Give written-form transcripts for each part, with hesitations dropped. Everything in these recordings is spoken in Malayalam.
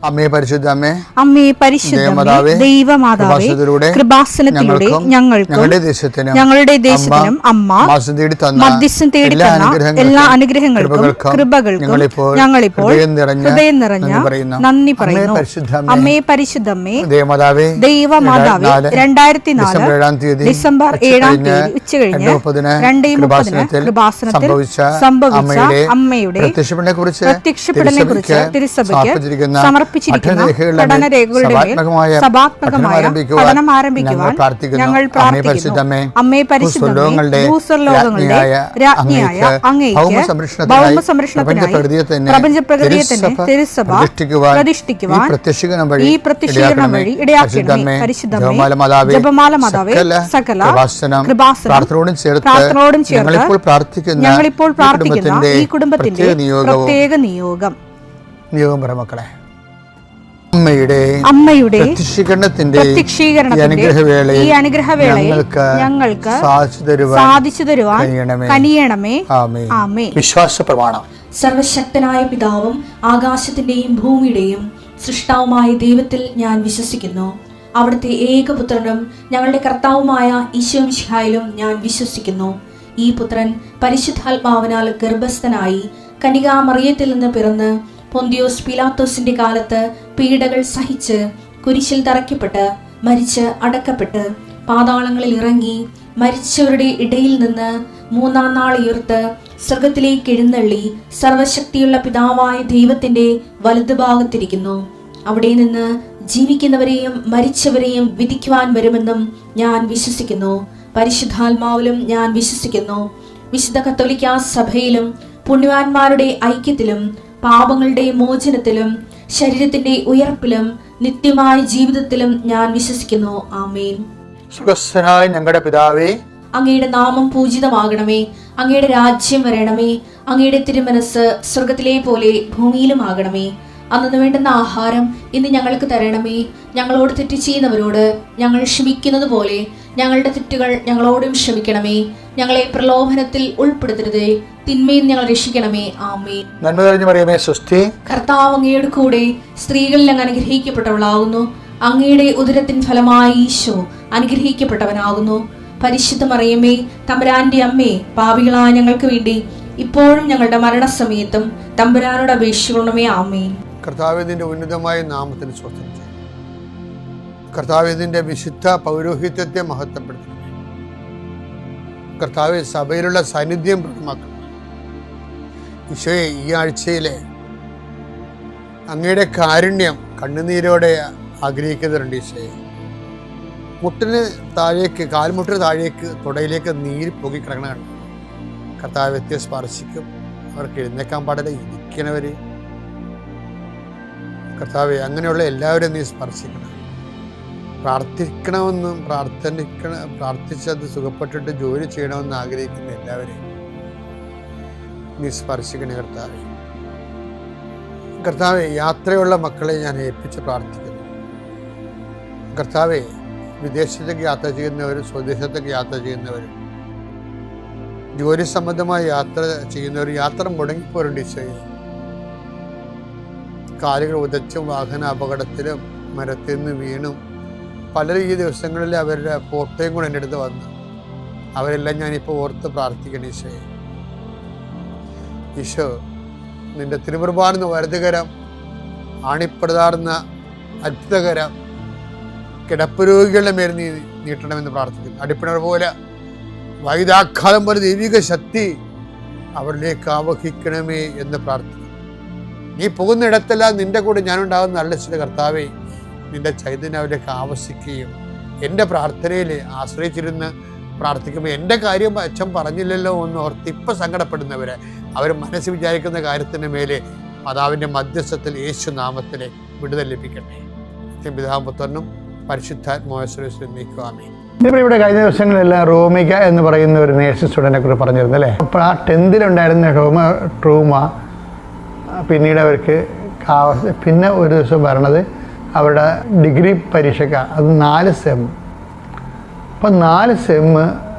അമ്മേ പരിശുദ്ധ അമ്മേ പരിശുദ്ധ ദൈവമാതാവേ, കൃപാസനത്തിലൂടെ ഞങ്ങളുടെ ദേശത്തിനും അമ്മ മധ്യസ്ഥം തേടി തന്ന എല്ലാ അനുഗ്രഹങ്ങൾക്കും കൃപകൾക്കും ഞങ്ങളിപ്പോൾ ഹൃദയം നിറഞ്ഞ നന്ദി പറയുന്നു. അമ്മേ പരിശുദ്ധമ്മേ ദൈവമാതാവേ, 2004 ഡിസംബർ 7 ഉച്ചകഴിഞ്ഞ് 2:30 കൃപാസനത്തിൽ സംഭവിച്ച അമ്മയുടെ പ്രത്യക്ഷപ്പെടലിനെ കുറിച്ച് തിരുസഭയ്ക്ക് സമർപ്പിച്ചിരിക്കുന്ന പഠനരേഖകളുടെ മേൽ സഭാത്മകമായ പഠനം ആരംഭിക്കുവാൻ ഞങ്ങൾ പ്രാർത്ഥിക്കുന്നു. അമ്മേ പരിശുദ്ധമേ, ഭൂസ്വർലോകങ്ങളുടെ രാജ്ഞിയായ അങ്ങേയ്ക്ക് ഭൗമ സംരക്ഷണത്തിനായി പ്രപഞ്ചപ്രകൃതിയെ തന്നെ തിരുസഭ പ്രതിഷ്ഠിക്കുവാൻ ഈ പ്രത്യക്ഷീകരണം വഴി ഇടയാക്കണമേ. പരിശുദ്ധമേ, ജപമാല മാതാവേ, സകല കൃപാസനം പ്രാർത്ഥനയോടും ചേർത്ത് ഞങ്ങളിപ്പോൾ പ്രാർത്ഥിക്കുന്ന ഈ കുടുംബത്തിന്റെ പ്രത്യേക നിയോഗം മക്കളെ, അമ്മയുടെ പ്രത്യക്ഷീകരണത്തിന്റെ ഈ അനുഗ്രഹവേളയിൽ ഞങ്ങൾക്ക് സാധിച്ചു തരുവാൻ കനിയണമേ. ആമേൻ. വിശ്വാസ പ്രമാണം. സർവശക്തനായ പിതാവും ആകാശത്തിന്റെയും ഭൂമിയുടെയും സൃഷ്ടാവുമായ ദൈവത്തിൽ ഞാൻ വിശ്വസിക്കുന്നു. അവിടുത്തെ ഏകപുത്രനും ഞങ്ങളുടെ കർത്താവുമായ ഈശോ മിശിഹായിലും ഞാൻ വിശ്വസിക്കുന്നു. ഈ പുത്രൻ പരിശുദ്ധാത്മാവിനാൽ ഗർഭസ്ഥനായി കന്യകാമറിയത്തിൽ നിന്ന് പിറന്ന് പൊന്തിയോസ് പീലാത്തോസിന്റെ കാലത്ത് പീഡകൾ സഹിച്ച് കുരിശിൽ തറയ്ക്കപ്പെട്ട് മരിച്ച് അടക്കപ്പെട്ട് പാതാളങ്ങളിൽ ഇറങ്ങി മരിച്ചവരുടെ ഇടയിൽ നിന്ന് 3-ാം നാൾ ഉയർത്ത് സ്വർഗത്തിലേക്ക് എഴുന്നള്ളി സർവശക്തിയുള്ള പിതാവായ ദൈവത്തിന്റെ വലതുഭാഗത്തിരിക്കുന്നു. അവിടെ നിന്ന് ജീവിക്കുന്നവരെയും മരിച്ചവരെയും വിധിക്കുവാൻ വരുമെന്നും ഞാൻ വിശ്വസിക്കുന്നു. പരിശുദ്ധാത്മാവിലും ഞാൻ വിശ്വസിക്കുന്നു. വിശുദ്ധ കത്തോലിക്കാ സഭയിലും പുണ്യവാന്മാരുടെ ഐക്യത്തിലും പാപങ്ങളുടെ മോചനത്തിലും ശരീരത്തിന്റെ ഉയർപ്പിലും നിത്യമായ ജീവിതത്തിലും ഞാൻ വിശ്വസിക്കുന്നു. ആമേൻ. സുഖസ്ഥനായ ഞങ്ങളുടെ പിതാവേ, അങ്ങയുടെ നാമം പൂജിതമാകണമേ. അങ്ങയുടെ രാജ്യം വരണമേ. അങ്ങയുടെ തിരുമനസ് സ്വർഗത്തിലെ പോലെ ഭൂമിയിലും ആകണമേ. അന്നു വേണ്ടുന്ന ആഹാരം ഇന്ന് ഞങ്ങൾക്ക് തരണമേ. ഞങ്ങളോട് തെറ്റ് ചെയ്യുന്നവരോട് ഞങ്ങൾ ക്ഷമിക്കുന്നത് പോലെ ഞങ്ങളുടെ തെറ്റുകൾ ഞങ്ങളോടും ക്ഷമിക്കണമേ. ഞങ്ങളെ പ്രലോഭനത്തിൽ ഉൾപ്പെടുത്തരുതേ, തിന്മയിൽ ഞങ്ങൾ രക്ഷിക്കണമേ. ആമേൻ. നന്മ നിറഞ്ഞ മറിയമേ, സ്വസ്തി. കർത്താവ് അങ്ങയുടെ കൂടെ സ്ത്രീകളിൽ അങ്ങ് അനുഗ്രഹിക്കപ്പെട്ടവളാകുന്നു. അങ്ങയുടെ ഉദരത്തിൻ ഫലമായി ഈശോ അനുഗ്രഹിക്കപ്പെട്ടവനാകുന്നു. പരിശുദ്ധ മറിയമേ, തമ്പുരാന്റെ അമ്മേ, പാപികളായ ഞങ്ങൾക്ക് വേണ്ടി ഇപ്പോഴും ഞങ്ങളുടെ മരണസമയത്തും തമ്പുരാനോട് അപേക്ഷിക്കണമേ. ആമേൻ. കർത്താവിന്റെ ഉന്നതമായ നാമത്തിന് സ്വസ്ഥം. കർത്താവിന്റെ വിശുദ്ധ പൗരോഹിത്യത്തെ മഹത്വപ്പെടുത്തണം. കർത്താവ് സഭയിലുള്ള സാന്നിധ്യം പ്രകടമാക്കണം. ഈശോയെ, ഈ ആഴ്ചയിലെ അങ്ങയുടെ കാരുണ്യം കണ്ണുനീരോടെ ആഗ്രഹിക്കുന്നുണ്ട്. ഈശോയെ, മുട്ടിന് താഴേക്ക്, കാൽമുട്ടിന് താഴേക്ക്, തുടയിലേക്ക് നീര് പൊങ്ങിക്കിടക്കണ കർത്താവ് വ്യത്യസ്ത സ്പർശിക്കും. അവർക്ക് എഴുന്നേക്കാൻ പാടില്ല, ഇരിക്കണവര്. കർത്താവെ, അങ്ങനെയുള്ള എല്ലാവരും നീ സ്പർശിക്കണം. പ്രാർത്ഥിക്കണമെന്നും പ്രാർത്ഥിച്ചത് സുഖപ്പെട്ടിട്ട് ജോലി ചെയ്യണമെന്ന് ആഗ്രഹിക്കുന്ന എല്ലാവരെയും നീ സ്പർശിക്കണേ കർത്താവെ. കർത്താവെ, യാത്രയുള്ള മക്കളെ ഞാൻ ഏൽപ്പിച്ച് പ്രാർത്ഥിക്കുന്നു. കർത്താവെ, വിദേശത്തേക്ക് യാത്ര ചെയ്യുന്നവരും സ്വദേശത്തേക്ക് യാത്ര ചെയ്യുന്നവരും ജോലി സംബന്ധമായി യാത്ര ചെയ്യുന്നവരും യാത്ര മുടങ്ങിപ്പോരുണ്ട്. ഈശോയെ, കാലുകൾ ഉദച്ചും വാഹന അപകടത്തിലും മരത്തിൽ നിന്ന് വീണും പലരും ഈ ദിവസങ്ങളിൽ അവരുടെ ഫോട്ടോയും കൂടെ എൻ്റെ അടുത്ത് വന്നു. അവരെല്ലാം ഞാനിപ്പോൾ ഓർത്ത് പ്രാർത്ഥിക്കണം. ഈശോയെ, ഈശോ, നിന്റെ തിരുമുറുപാർന്ന വലതുകരം, ആണിപ്പടുതാർന്ന അത്ഭുതകരം കിടപ്പ് രോഗികളുടെ മേൽ നീ നീട്ടണമെന്ന് പ്രാർത്ഥിക്കുന്നു. അടിപ്പിണർ പോലെ വൈദാഘാതം പോലെ ദൈവിക ശക്തി അവരിലേക്ക് ആവഹിക്കണമേ എന്ന് പ്രാർത്ഥിക്കുന്നു. നീ പോകുന്നിടത്തെല്ലാം നിന്റെ കൂടെ ഞാനുണ്ടാകുന്ന നല്ല ചില കർത്താവേ, നിന്റെ ചൈതന്യം അവരിലേക്ക് ആവശ്യിക്കുകയും എൻ്റെ പ്രാർത്ഥനയിൽ ആശ്രയിച്ചിരുന്ന് പ്രാർത്ഥിക്കുമ്പോൾ എൻ്റെ കാര്യം അച്ഛൻ പറഞ്ഞില്ലല്ലോ എന്ന് ഓർത്ത് ഇപ്പം സങ്കടപ്പെടുന്നവരെ അവർ മനസ്സിൽ വിചാരിക്കുന്ന കാര്യത്തിൻ്റെ മേലെ മാതാവിൻ്റെ മധ്യസ്ഥത്തിൽ യേശു നാമത്തിലെ വിടുതൽ ലഭിക്കട്ടെ. പിതാവും പുത്രനും പരിശുദ്ധാത്മാവിനും നീക്കുവാമേ. ഇവിടെ കഴിഞ്ഞ ദിവസങ്ങളെല്ലാം റോമിക എന്ന് പറയുന്ന ഒരു നേഴ്സിംഗ് സ്റ്റുഡൻറ്റിനെ കുറിച്ച് പറഞ്ഞിരുന്നു അല്ലേ. അപ്പോൾ ആ 10th ട്രൂമ പിന്നീട് അവർക്ക് പിന്നെ ഒരു ദിവസം വരണത് അവരുടെ ഡിഗ്രി പരീക്ഷയ്ക്ക്, അത് 4 സെം. അപ്പം 4 സെമ്മ്,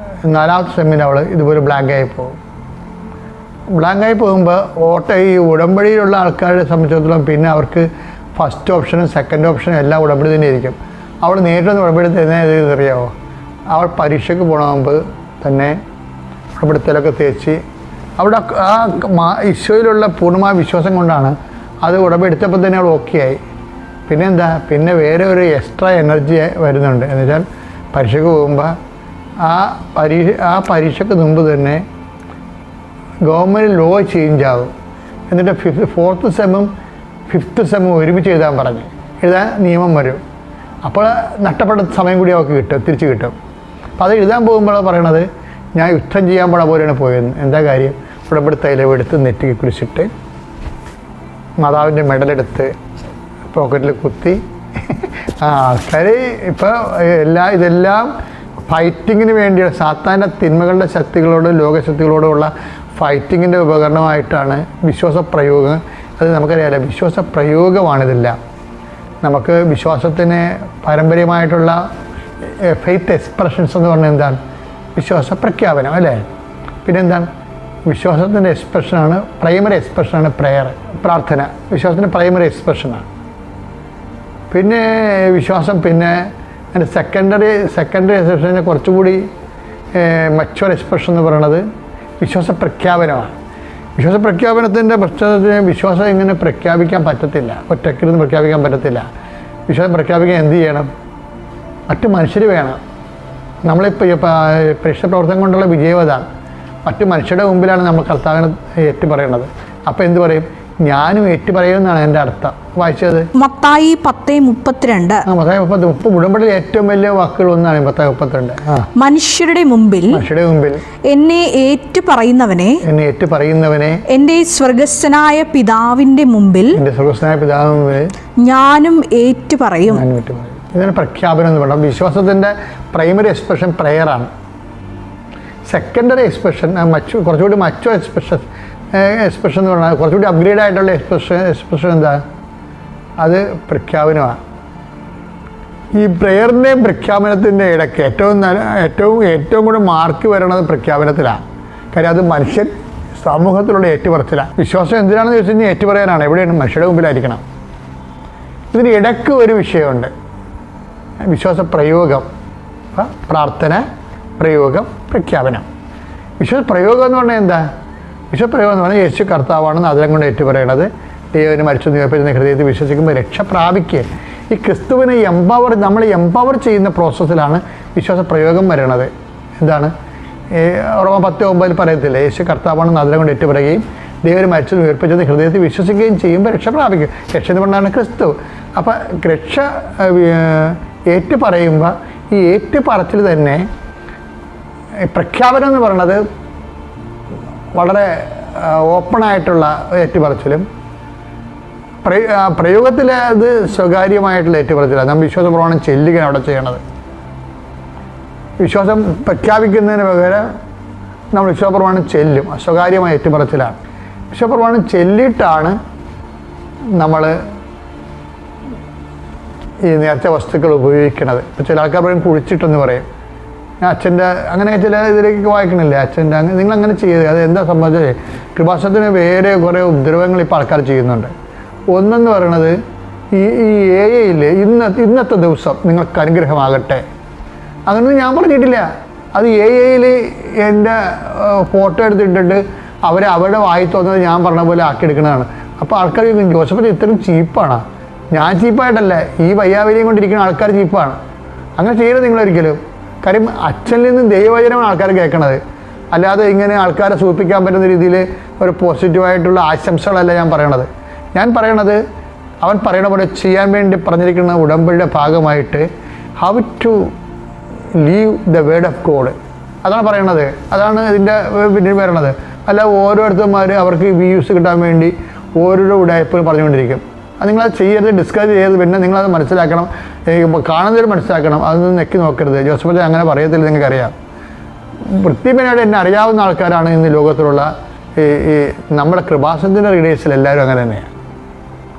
4ാമത്തെ സെമ്മിന് അവൾ ഇതുപോലെ ബ്ലാങ്കായി പോകും. ബ്ലാങ്കായി പോകുമ്പോൾ ഈ ഉടമ്പടിയിലുള്ള ആൾക്കാരെ സംബന്ധിച്ചിടത്തോളം പിന്നെ അവർക്ക് ഫസ്റ്റ് ഓപ്ഷനും സെക്കൻഡ് ഓപ്ഷനും എല്ലാം ഉടമ്പടി തന്നെ ആയിരിക്കും. അവൾ നേരിട്ടൊന്ന് ഉടമ്പടി തന്നെ അറിയാമോ? അവൾ പരീക്ഷയ്ക്ക് പോകണ മുമ്പ് തന്നെ ഉടമ്പടിത്തലൊക്കെ തേച്ച് അവിടെ ഈശോയിലുള്ള പൂർണ്ണമായ വിശ്വാസം കൊണ്ടാണ് അത് ഉടമ്പടി എടുത്തപ്പോൾ തന്നെ അവൾ ഓക്കെ ആയി. പിന്നെ എന്താ, പിന്നെ വേറെ ഒരു എക്സ്ട്രാ എനർജി വരുന്നുണ്ട്. എന്ന് വെച്ചാൽ പരീക്ഷയ്ക്ക് പോകുമ്പോൾ ആ പരീക്ഷയ്ക്ക് മുമ്പ് തന്നെ ഗവൺമെൻറ് ലോ ചേഞ്ച് ആകും. എന്നിട്ട് 4th സെമ്മും 5th സെമ്മും ഒരുമിച്ച് എഴുതാൻ പറഞ്ഞ് എഴുതാൻ നിയമം വരും. അപ്പോൾ നഷ്ടപ്പെട്ട സമയം കൂടി അവർക്ക് തിരിച്ച് കിട്ടും. അപ്പോൾ അത് എഴുതാൻ പോകുമ്പോൾ പറയണത്, ഞാൻ യുദ്ധം ചെയ്യാൻ പോലെയാണ് പോയെന്ന്. എന്താ കാര്യം? ഉടമ്പടി തൈലം എടുത്ത് നെറ്റിക്ക് കുടിച്ചിട്ട് മാതാവിൻ്റെ മെഡലെടുത്ത് പോക്കറ്റിൽ കുത്തി ആൾക്കാർ ഇപ്പോൾ ഇതെല്ലാം ഫൈറ്റിങ്ങിന് വേണ്ടിയാണ്. സാത്താൻ്റെ തിന്മകളുടെ ശക്തികളോട് ലോകശക്തികളോടുള്ള ഫൈറ്റിങ്ങിൻ്റെ ഉപകരണമായിട്ടാണ് വിശ്വാസപ്രയോഗം. അത് നമുക്കറിയാമല്ലോ, വിശ്വാസപ്രയോഗമാണിതെല്ലാം. നമുക്ക് വിശ്വാസത്തിന് പാരമ്പര്യമായിട്ടുള്ള ഫെയ്ത്ത് എക്സ്പ്രഷൻസ് എന്ന് പറഞ്ഞാൽ എന്താണ്? വിശ്വാസ പ്രഖ്യാപനം അല്ലേ? പിന്നെന്താണ്? വിശ്വാസത്തിൻ്റെ എക്സ്പ്രഷനാണ്, പ്രൈമറി എക്സ്പ്രഷനാണ് പ്രെയർ, പ്രാർത്ഥന. വിശ്വാസത്തിൻ്റെ പ്രൈമറി എക്സ്പ്രഷനാണ്. പിന്നെ വിശ്വാസം, പിന്നെ അതിൻ്റെ സെക്കൻഡറി എക്സ്പ്രഷനെ കുറച്ചുകൂടി മച്വർ എക്സ്പ്രഷൻ എന്ന് പറയുന്നത് വിശ്വാസ പ്രഖ്യാപനമാണ്. വിശ്വാസ പ്രഖ്യാപനത്തിൻ്റെ പശ്ചാത്തലത്തിൽ വിശ്വാസം ഇങ്ങനെ പ്രഖ്യാപിക്കാൻ പറ്റത്തില്ല, ഒറ്റയ്ക്കിരുന്ന് പ്രഖ്യാപിക്കാൻ പറ്റത്തില്ല. വിശ്വാസം പ്രഖ്യാപിക്കാൻ എന്ത് ചെയ്യണം? മറ്റു മനുഷ്യർ വേണം. നമ്മളിപ്പോൾ പരീക്ഷ പ്രവർത്തനം കൊണ്ടുള്ള വിജയവത മറ്റു മനുഷ്യരുടെ മുമ്പിലാണ് നമ്മൾ കർത്താവിനെ ഏറ്റു പറയുന്നത്. അപ്പോൾ എന്ത് പറയും? ഞാനും ഏറ്റു പറയുമെന്നാണ് എൻ്റെ അർത്ഥം. വായിച്ചത് മത്തായി 10:32. മത്തായി 10:30 ഉടമ്പടിയിൽ ഏറ്റവും വലിയ വാക്കുകൾ ഒന്നാണ് മത്തായി 32. മനുഷ്യരുടെ മുമ്പിൽ എന്നെ ഏറ്റു പറയുന്നവനെ എൻ്റെ സ്വർഗസ്ഥനായ പിതാവിന്റെ മുമ്പിൽ ഞാനും ഏറ്റു പറയും. ഇതിന് പ്രഖ്യാപനം എന്ന് പറയുന്നത് വിശ്വാസത്തിൻ്റെ പ്രൈമറി എക്സ്പ്രഷൻ പ്രെയറാണ്. സെക്കൻഡറി എക്സ്പ്രഷൻ കുറച്ചുകൂടി മറ്റു എക്സ്പ്രഷൻ എന്ന് പറഞ്ഞാൽ കുറച്ചുകൂടി അപ്ഗ്രേഡ് ആയിട്ടുള്ള എക്സ്പ്രഷൻ എന്താ? അത് പ്രഖ്യാപനമാണ്. ഈ പ്രെയറിൻ്റെയും പ്രഖ്യാപനത്തിൻ്റെ ഇടയ്ക്ക് ഏറ്റവും കൂടി മാർക്ക് വരണത് പ്രഖ്യാപനത്തിലാണ്. കാര്യം അത് മനുഷ്യൻ സമൂഹത്തിലുള്ള ഏറ്റുപറച്ചിലാണ്. വിശ്വാസം എന്തിനാണെന്ന് ചോദിച്ചു കഴിഞ്ഞാൽ ഏറ്റുപറയാനാണ്. എവിടെയാണ്? മനുഷ്യരുടെ മുമ്പിലായിരിക്കണം. ഇതിന് ഇടയ്ക്ക് ഒരു വിഷയമുണ്ട്, വിശ്വാസ പ്രയോഗം. പ്രാർത്ഥന, പ്രയോഗം, പ്രഖ്യാപനം. വിശ്വാസ പ്രയോഗം എന്ന് പറഞ്ഞാൽ എന്താ? വിശ്വപ്രയോഗം എന്ന് പറഞ്ഞാൽ യേശു കർത്താവാണെന്ന് അതിലും കൊണ്ട് ഏറ്റുപറയണത്. ദൈവത്തിന് മരിച്ചു നിയപ്പിക്കുന്ന ഹൃദയത്തിൽ വിശ്വസിക്കുമ്പോൾ രക്ഷ പ്രാപിക്കുക. ഈ ക്രിസ്തുവിനെ നമ്മൾ എംപവർ ചെയ്യുന്ന പ്രോസസ്സിലാണ് വിശ്വാസ പ്രയോഗം വരണത്. എന്താണ്? റോമ 10:9 പറയത്തില്ല, യേശു കർത്താവാണെന്ന് അതിലും കൊണ്ട് ഏറ്റുപറയുകയും ദൈവം മരിച്ചു ഉയർപ്പിച്ചത് ഹൃദയത്തിൽ വിശ്വസിക്കുകയും ചെയ്യുമ്പോൾ രക്ഷ പ്രാപിക്കും. രക്ഷ എന്ന് പറഞ്ഞാണ് ക്രിസ്തു. അപ്പം രക്ഷ ഏറ്റുപറയുമ്പോൾ ഈ ഏറ്റുപറച്ചിൽ തന്നെ പ്രഖ്യാപനം എന്ന് പറയുന്നത് വളരെ ഓപ്പണായിട്ടുള്ള ഏറ്റുപറച്ചിലും പ്രയോഗത്തിൽ അത് സ്വകാര്യമായിട്ടുള്ള ഏറ്റുപറച്ചിലാണ്. നമ്മൾ വിശ്വാസപ്രമാണം ചെല്ലുകയാണ് അവിടെ ചെയ്യണത്. വിശ്വാസം പ്രഖ്യാപിക്കുന്നതിന് പകരം നമ്മൾ വിശ്വാസപ്രമാണം ചെല്ലും, സ്വകാര്യമായ ഏറ്റുപറച്ചിലാണ്. വിശ്വാസപ്രമാണം ചെല്ലിയിട്ടാണ് നമ്മൾ ഈ നേർച്ച വസ്തുക്കൾ ഉപയോഗിക്കുന്നത്. ഇപ്പോൾ ചില ആൾക്കാർ പറയും കുഴിച്ചിട്ടെന്ന് പറയും. അച്ഛൻ്റെ അങ്ങനെ ചില ഇതിലേക്ക് വായിക്കണില്ലേ, അച്ഛൻ്റെ നിങ്ങളങ്ങനെ ചെയ്ത് അത് എന്താ സംഭവിച്ചത്? കൃപാസനത്തിന് വേറെ കുറേ ഉപദ്രവങ്ങൾ ഇപ്പോൾ ആൾക്കാർ ചെയ്യുന്നുണ്ട്. ഒന്നെന്ന് പറയണത് ഈ AI-യിൽ ഇന്നത്തെ ദിവസം നിങ്ങൾക്ക് അനുഗ്രഹമാകട്ടെ, അങ്ങനൊന്നും ഞാൻ പറഞ്ഞിട്ടില്ല. അത് AI-യിൽ എൻ്റെ ഫോട്ടോ എടുത്തിട്ടിട്ട് അവരുടെ വായി തോന്നുന്നത് ഞാൻ പറഞ്ഞ പോലെ ആക്കിയെടുക്കുന്നതാണ്. അപ്പോൾ ആൾക്കാർ ജോസഫ് ഇത്രയും ചീപ്പാണ്. ഞാൻ ചീപ്പായിട്ടല്ല, ഈ വയ്യാവലിയും കൊണ്ടിരിക്കുന്ന ആൾക്കാർ ചീപ്പാണ്. അങ്ങനെ ചെയ്യരുത് നിങ്ങളൊരിക്കലും. കാര്യം അച്ഛനിൽ നിന്ന് ദൈവവചനമാണ് ആൾക്കാർ കേൾക്കണത്, അല്ലാതെ ഇങ്ങനെ ആൾക്കാരെ സൂചിപ്പിക്കാൻ പറ്റുന്ന രീതിയിൽ ഒരു പോസിറ്റീവായിട്ടുള്ള ആശംസകളല്ല ഞാൻ പറയണത്. ഞാൻ പറയണത് അവൻ പറയണ പോലെ ചെയ്യാൻ വേണ്ടി പറഞ്ഞിരിക്കുന്ന ഉടമ്പടിയുടെ ഭാഗമായിട്ട് how to live the word of God, അതാണ് പറയണത്. അതാണ് ഇതിൻ്റെ പിന്നീട് പറയണത്. അല്ല ഓരോരുത്തന്മാർ അവർക്ക് വ്യൂസ് കിട്ടാൻ വേണ്ടി ഓരോരോ ഉടായ്പകൾ പറഞ്ഞുകൊണ്ടിരിക്കും. അത് നിങ്ങളത് ചെയ്യരുത്, ഡിസ്കസ് ചെയ്യരുത്. പിന്നെ നിങ്ങളത് മനസ്സിലാക്കണം, കാണുന്നവർ മനസ്സിലാക്കണം. അതൊന്നും നെക്കി നോക്കരുത്. ജോസഫ് അങ്ങനെ പറയത്തില്ല, നിങ്ങൾക്കറിയാം. വൃത്തിപരമായിട്ട് എന്നെ അറിയാവുന്ന ആൾക്കാരാണ് ഇന്ന് ലോകത്തിലുള്ള ഈ നമ്മുടെ കൃപാസനത്തിൻ്റെ റീഡേഴ്സിൽ എല്ലാവരും അങ്ങനെ തന്നെയാണ്.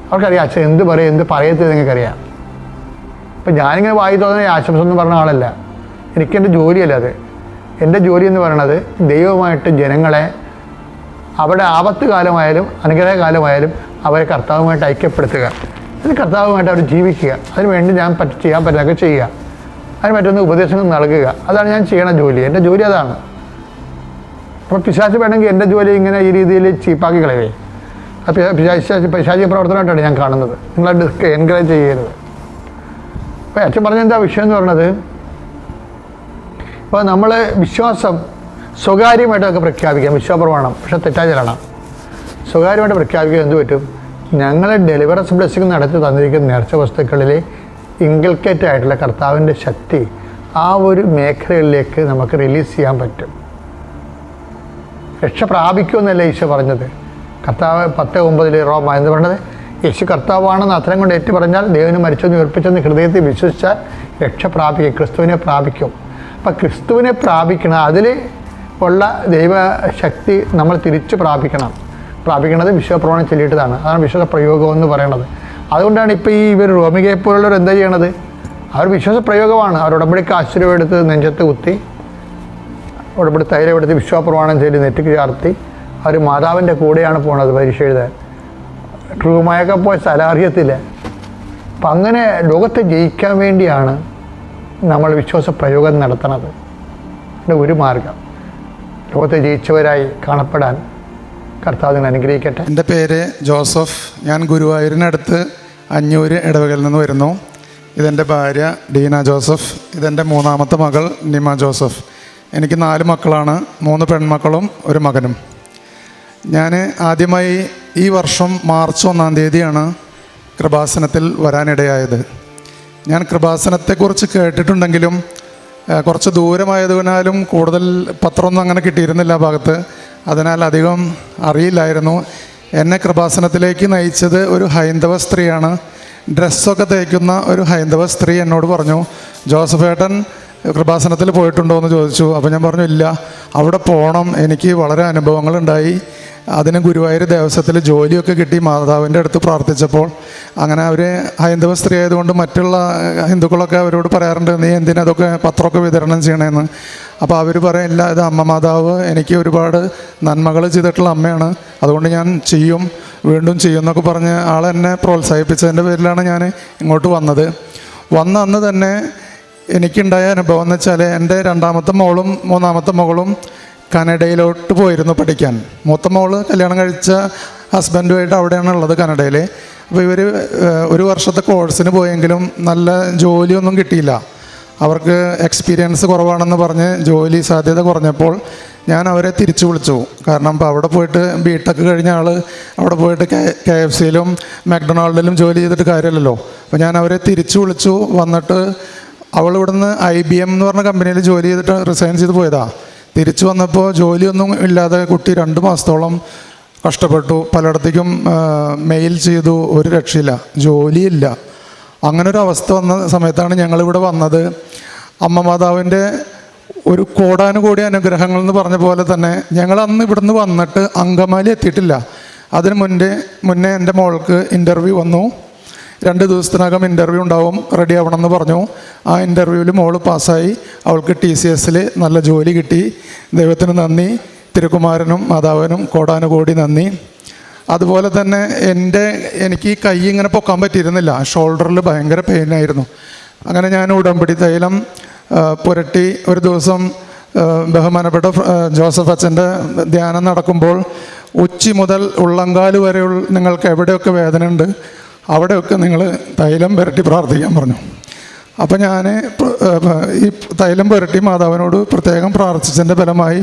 അവർക്കറിയാം അച്ഛൻ എന്ത് പറയും എന്ത് പറയത്തില്ല, നിങ്ങൾക്കറിയാം. ഇപ്പം ഞാനിങ്ങനെ വായി തോന്നുന്ന ആശംസ എന്ന് പറഞ്ഞ ആളല്ല. എനിക്കെൻ്റെ ജോലിയല്ല അത്. എൻ്റെ ജോലി എന്ന് പറയുന്നത് ദൈവമായിട്ട് ജനങ്ങളെ അവരുടെ ആപത്ത് കാലമായാലും അനുഗ്രഹകാലമായാലും അവരെ കർത്താവുമായിട്ട് ഐക്യപ്പെടുത്തുക. അതിന് കർത്താവുമായിട്ട് അവർ ജീവിക്കുക. അതിന് വേണ്ടി ഞാൻ ചെയ്യാൻ പറ്റുന്നതൊക്കെ ചെയ്യുക, അതിന് പറ്റുന്ന ഉപദേശങ്ങൾ നൽകുക. അതാണ് ഞാൻ ചെയ്യണ ജോലി. എൻ്റെ ജോലി അതാണ്. അപ്പോൾ പിശാച് വേണമെങ്കിൽ എൻ്റെ ജോലി ഇങ്ങനെ ഈ രീതിയിൽ ചീപ്പാക്കി കളയേ. പിശാചി പ്രവർത്തനമായിട്ടാണ് ഞാൻ കാണുന്നത്. നിങ്ങളത് എൻകറേജ് ചെയ്യരുത്. അപ്പോൾ അച്ഛൻ പറഞ്ഞ എന്താ വിഷയം എന്ന് പറഞ്ഞത്, ഇപ്പോൾ നമ്മൾ വിശ്വാസം സ്വകാര്യമായിട്ടൊക്കെ പ്രഖ്യാപിക്കാം, വിശ്വാസപ്രമാണം. പക്ഷെ തെറ്റായ ചെല്ലണം. സ്വകാര്യമായിട്ട് പ്രഖ്യാപിക്കാൻ എന്ത് പറ്റും? ഞങ്ങൾ ഡെലിവറൻസ് ബ്ലെസ്സിങ് നടത്തി തന്നിരിക്കുന്ന നേർച്ച വസ്തുക്കളിലെ ഇൻകൾക്കേറ്റ് ആയിട്ടുള്ള കർത്താവിൻ്റെ ശക്തി ആ ഒരു മേഖലകളിലേക്ക് നമുക്ക് റിലീസ് ചെയ്യാൻ പറ്റും. രക്ഷ പ്രാപിക്കുമെന്നല്ല ഈശോ പറഞ്ഞത്. കർത്താവ് 10:9 റോമ എന്ന് പറഞ്ഞത്, യേശു കർത്താവാണെന്ന് അത്രയും കൊണ്ട് ഏറ്റു പറഞ്ഞാൽ, ദൈവന് മരിച്ചെന്ന് ഉയർപ്പിച്ചെന്ന് ഹൃദയത്തിൽ വിശ്വസിച്ചാൽ രക്ഷ പ്രാപിക്കും, ക്രിസ്തുവിനെ പ്രാപിക്കും. അപ്പം ക്രിസ്തുവിനെ പ്രാപിക്കണം, അതിൽ ഉള്ള ദൈവശക്തി നമ്മൾ തിരിച്ച് പ്രാപിക്കണത് വിശ്വപ്രമാണം ചൊല്ലിയിട്ടതാണ്. അതാണ് വിശ്വാസ പ്രയോഗം എന്ന് പറയുന്നത്. അതുകൊണ്ടാണ് ഇപ്പോൾ ഇവർ റോമികയെ പോലുള്ളവർ എന്താ ചെയ്യണത്? അവർ വിശ്വാസ പ്രയോഗമാണ്. അവർ ഉടമ്പടിക്ക് ആശ്രയമെടുത്ത് നെഞ്ചത്ത് കുത്തി, ഉടമ്പടി തൈലമെടുത്ത് വിശ്വാസപ്രമാണം ചൊല്ലി നെറ്റിക്ക് ചാർത്തി അവർ മാതാവിൻ്റെ കൂടെയാണ് പോണത് പരീക്ഷ എഴുതാൻ. ട്രൂമായൊക്കെ പോയ സ്ഥലം അറിയത്തില്ല. അപ്പം അങ്ങനെ ലോകത്തെ ജയിക്കാൻ വേണ്ടിയാണ് നമ്മൾ വിശ്വാസ പ്രയോഗം നടത്തണത്. അതിൻ്റെ ഒരു മാർഗം ലോകത്തെ ജയിച്ചവരായി കാണപ്പെടാൻ കർത്താവ് അനുഗ്രഹിക്കട്ടെ. എൻ്റെ പേര് ജോസഫ്. ഞാൻ ഗുരുവായൂരിനടുത്ത് അഞ്ഞൂര് ഇടവകയിൽ നിന്ന് വരുന്നു. ഇതെൻ്റെ ഭാര്യ ഡീന ജോസഫ്. ഇതെൻ്റെ മൂന്നാമത്തെ മകൾ നിമ ജോസഫ്. എനിക്ക് 4 മക്കളാണ്, 3 പെൺമക്കളും 1 മകനും. ഞാൻ ആദ്യമായി ഈ വർഷം മാർച്ച് 1-ാം തീയതിയാണ് കൃപാസനത്തിൽ വരാനിടയായത്. ഞാൻ കൃപാസനത്തെക്കുറിച്ച് കേട്ടിട്ടുണ്ടെങ്കിലും കുറച്ച് ദൂരമായതിനാലും കൂടുതൽ പത്രമൊന്നും അങ്ങനെ കിട്ടിയിരുന്നില്ല ആ ഭാഗത്ത്. അതിനാൽ അധികം അറിയില്ലായിരുന്നു. എന്നെ കൃപാസനത്തിലേക്ക് നയിച്ചത് ഒരു ഹൈന്ദവ സ്ത്രീയാണ്. ഡ്രസ്സൊക്കെ തയ്ക്കുന്ന ഒരു ഹൈന്ദവ സ്ത്രീ എന്നോട് പറഞ്ഞു, ജോസഫ് ഏട്ടൻ കൃപാസനത്തിൽ പോയിട്ടുണ്ടോ എന്ന് ചോദിച്ചു. അപ്പോൾ ഞാൻ പറഞ്ഞു ഇല്ല, അവിടെ പോകണം, എനിക്ക് വളരെ അനുഭവങ്ങളുണ്ടായി. അതിന് ഗുരുവായൂർ ദേവസ്വത്തിൽ ജോലിയൊക്കെ കിട്ടി. മാതാവിൻ്റെ അടുത്ത് പ്രാർത്ഥിച്ചപ്പോൾ അങ്ങനെ അവർ ഹൈന്ദവ സ്ത്രീ ആയതുകൊണ്ട് മറ്റുള്ള ഹിന്ദുക്കളൊക്കെ അവരോട് പറയാറുണ്ട്, നീ എന്തിനാ അതൊക്കെ പത്രമൊക്കെ വിതരണം ചെയ്യണമെന്ന്. അപ്പോൾ അവർ പറയില്ല, ഇത് അമ്മ മാതാവ് എനിക്ക് ഒരുപാട് നന്മകൾ ചെയ്തിട്ടുള്ള അമ്മയാണ്, അതുകൊണ്ട് ഞാൻ ചെയ്യും, വീണ്ടും ചെയ്യും എന്നൊക്കെ പറഞ്ഞ് ആളെന്നെ പ്രോത്സാഹിപ്പിച്ചതിൻ്റെ പേരിലാണ് ഞാൻ ഇങ്ങോട്ട് വന്നത്. വന്ന അന്ന് തന്നെ എനിക്കുണ്ടായ അനുഭവം എന്ന് വെച്ചാൽ, എൻ്റെ 2ാമത്തെ മോളും 3ാമത്തെ മകളും കനഡയിലോട്ട് പോയിരുന്നു പഠിക്കാൻ. മൂത്ത മോള് കല്യാണം കഴിച്ച ഹസ്ബൻഡുമായിട്ട് അവിടെയാണ് ഉള്ളത്, കനഡയിൽ. അപ്പോൾ ഇവർ 1 വർഷത്തെ കോഴ്സിന് പോയെങ്കിലും നല്ല ജോലിയൊന്നും കിട്ടിയില്ല. അവർക്ക് എക്സ്പീരിയൻസ് കുറവാണെന്ന് പറഞ്ഞ് ജോലി സാധ്യത കുറഞ്ഞപ്പോൾ ഞാൻ അവരെ തിരിച്ചു വിളിച്ചു. കാരണം ഇപ്പോൾ അവിടെ പോയിട്ട് ബിടെക് കഴിഞ്ഞ ആൾ അവിടെ പോയിട്ട് KFCയിലും മക്ഡൊണാൾഡിലും ജോലി ചെയ്തിട്ട് കാര്യമില്ലല്ലോ. അപ്പോൾ ഞാൻ അവരെ തിരിച്ചു വിളിച്ചു. വന്നിട്ട് അവൾ ഇവിടുന്ന് IBM എന്ന് പറഞ്ഞ കമ്പനിയിൽ ജോലി ചെയ്തിട്ട് റിസൈൻ ചെയ്ത് പോയതാ. തിരിച്ചു വന്നപ്പോൾ ജോലിയൊന്നും ഇല്ലാതെ കുട്ടി 2 മാസത്തോളം കഷ്ടപ്പെട്ടു. പലയിടത്തേക്കും മെയിൽ ചെയ്തു, ഒരു രക്ഷയില്ല, ജോലിയില്ല. അങ്ങനൊരു അവസ്ഥ വന്ന സമയത്താണ് ഞങ്ങളിവിടെ വന്നത്. അമ്മ മാതാവിൻ്റെ ഒരു കോടാനുകോടി അനുഗ്രഹങ്ങൾ എന്ന് പറഞ്ഞ പോലെ തന്നെ ഞങ്ങൾ അന്ന് ഇവിടുന്ന് വന്നിട്ട് അങ്കമാലി എത്തിയിട്ടില്ല. അതിന് മുന്നേ എൻ്റെ മോൾക്ക് ഇൻ്റർവ്യൂ വന്നു. 2 ദിവസത്തിനകം ഇൻ്റർവ്യൂ ഉണ്ടാവും, റെഡി ആവണമെന്ന് പറഞ്ഞു. ആ ഇൻ്റർവ്യൂവിൽ മോൾ പാസ്സായി. അവൾക്ക് TCSൽ നല്ല ജോലി കിട്ടി. ദൈവത്തിന് നന്ദി, തിരുക്കുമാരനും മാതാവിനും കോടാനുകോടി നന്ദി. അതുപോലെ തന്നെ എനിക്ക് ഈ കൈ ഇങ്ങനെ പൊക്കാൻ പറ്റിയിരുന്നില്ല, ഷോൾഡറിൽ ഭയങ്കര പെയിനായിരുന്നു. അങ്ങനെ ഞാൻ ഉടമ്പടി തൈലം പുരട്ടി ഒരു ദിവസം ബഹുമാനപ്പെട്ട ജോസഫ് അച്ഛൻ്റെ ധ്യാനം നടക്കുമ്പോൾ ഉച്ചി മുതൽ ഉള്ളങ്കാല് വരെയുള്ള നിങ്ങൾക്ക് എവിടെയൊക്കെ വേദന ഉണ്ട് അവിടെയൊക്കെ നിങ്ങൾ തൈലം പുരട്ടി പ്രാർത്ഥിക്കാൻ പറഞ്ഞു. അപ്പോൾ ഞാൻ ഈ തൈലം പുരട്ടി മാതാവിനോട് പ്രത്യേകം പ്രാർത്ഥിച്ചതിൻ്റെ ഫലമായി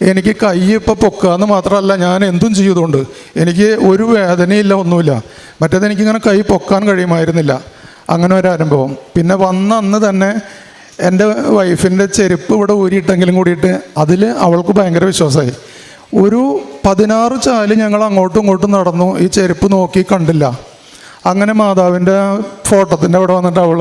എനിക്ക് കൈ ഇപ്പോൾ പൊക്കാന്ന് മാത്രമല്ല, ഞാൻ എന്തും ചെയ്തുകൊണ്ട് എനിക്ക് ഒരു വേദനയില്ല, ഒന്നുമില്ല. മറ്റേത് എനിക്കിങ്ങനെ കൈ പൊക്കാൻ കഴിയുമായിരുന്നില്ല. അങ്ങനെ ഒരു അനുഭവം. പിന്നെ വന്ന അന്ന് തന്നെ എൻ്റെ വൈഫിൻ്റെ ചെരുപ്പ് ഇവിടെ ഊരിയിട്ടെങ്കിലും കൂടിയിട്ട് അതിൽ അവൾക്ക് ഭയങ്കര വിശ്വാസമായി. ഒരു 16 ചാല് ഞങ്ങൾ അങ്ങോട്ടും ഇങ്ങോട്ടും നടന്നു, ഈ ചെരുപ്പ് നോക്കി കണ്ടില്ല. അങ്ങനെ മാതാവിൻ്റെ ഫോട്ടോത്തിൻ്റെ അവിടെ വന്നിട്ട് അവൾ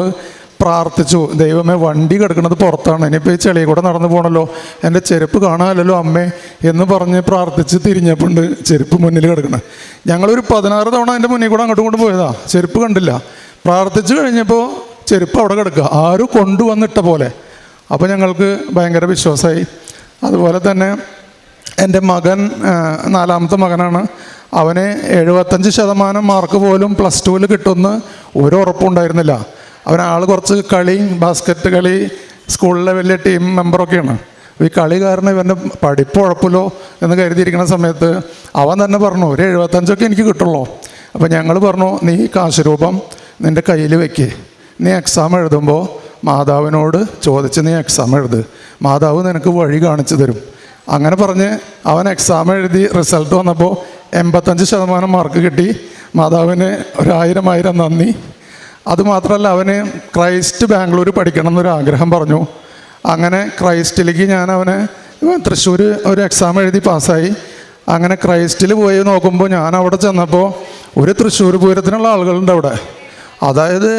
പ്രാർത്ഥിച്ചു, ദൈവമേ വണ്ടി കിടക്കുന്നത് പുറത്താണ്, ഇനിയിപ്പോൾ ഈ ചെളിയിൽ കൂടെ നടന്നു പോകണമല്ലോ, എൻ്റെ ചെരുപ്പ് കാണാമല്ലോ അമ്മേ എന്ന് പറഞ്ഞ് പ്രാർത്ഥിച്ച് തിരിഞ്ഞപ്പോണ്ട് ചെരുപ്പ് മുന്നിൽ കിടക്കണം. ഞങ്ങളൊരു 16 തവണ എൻ്റെ മുന്നിൽ കൂടെ അങ്ങോട്ടും ഇങ്ങോട്ടും പോയതാ, ചെരുപ്പ് കണ്ടില്ല. പ്രാർത്ഥിച്ചു കഴിഞ്ഞപ്പോൾ ചെരുപ്പ് അവിടെ കിടക്കുക, ആരും കൊണ്ടുവന്നിട്ട പോലെ. അപ്പോൾ ഞങ്ങൾക്ക് ഭയങ്കര വിശ്വാസമായി. അതുപോലെ തന്നെ എൻ്റെ മകൻ 4ാമത്തെ മകനാണ്. അവന് 75% മാർക്ക് പോലും പ്ലസ് ടുവിൽ കിട്ടുമെന്ന് ഒരു ഉറപ്പുണ്ടായിരുന്നില്ല. അവനാൾ കുറച്ച് കളി, ബാസ്ക്കറ്റ് കളി, സ്കൂളിലെ വലിയ ടീം മെമ്പറൊക്കെയാണ്. ഈ കളി കാരണം ഇവൻ്റെ പഠിപ്പ് ഉഴപ്പില്ലോ എന്ന് കരുതിയിരിക്കുന്ന സമയത്ത് അവൻ തന്നെ പറഞ്ഞു, ഒരു 75 എനിക്ക് കിട്ടുള്ളൂ. അപ്പോൾ ഞങ്ങൾ പറഞ്ഞു, നീ കാശ് രൂപം നിൻ്റെ കയ്യിൽ വെക്ക്, നീ എക്സാം എഴുതുമ്പോൾ മാതാവിനോട് ചോദിച്ച് നീ എക്സാം എഴുത്, മാതാവ് നിനക്ക് വഴി കാണിച്ചു തരും. അങ്ങനെ പറഞ്ഞ് അവൻ എക്സാം എഴുതി റിസൾട്ട് വന്നപ്പോൾ 85% മാർക്ക് കിട്ടി. മാതാവിന് 1000 നന്ദി. അതുമാത്രമല്ല, അവന് ക്രൈസ്റ്റ് ബാംഗ്ലൂർ പഠിക്കണം എന്നൊരു ആഗ്രഹം പറഞ്ഞു. അങ്ങനെ ക്രൈസ്റ്റിലേക്ക് ഞാൻ അവനെ തൃശ്ശൂർ ഒരു എക്സാം എഴുതി പാസ്സായി. അങ്ങനെ ക്രൈസ്റ്റിൽ പോയി നോക്കുമ്പോൾ ഞാൻ അവിടെ ചെന്നപ്പോൾ ഒരു തൃശ്ശൂർ പൂരത്തിനുള്ള ആളുകളുണ്ട് അവിടെ. അതായത്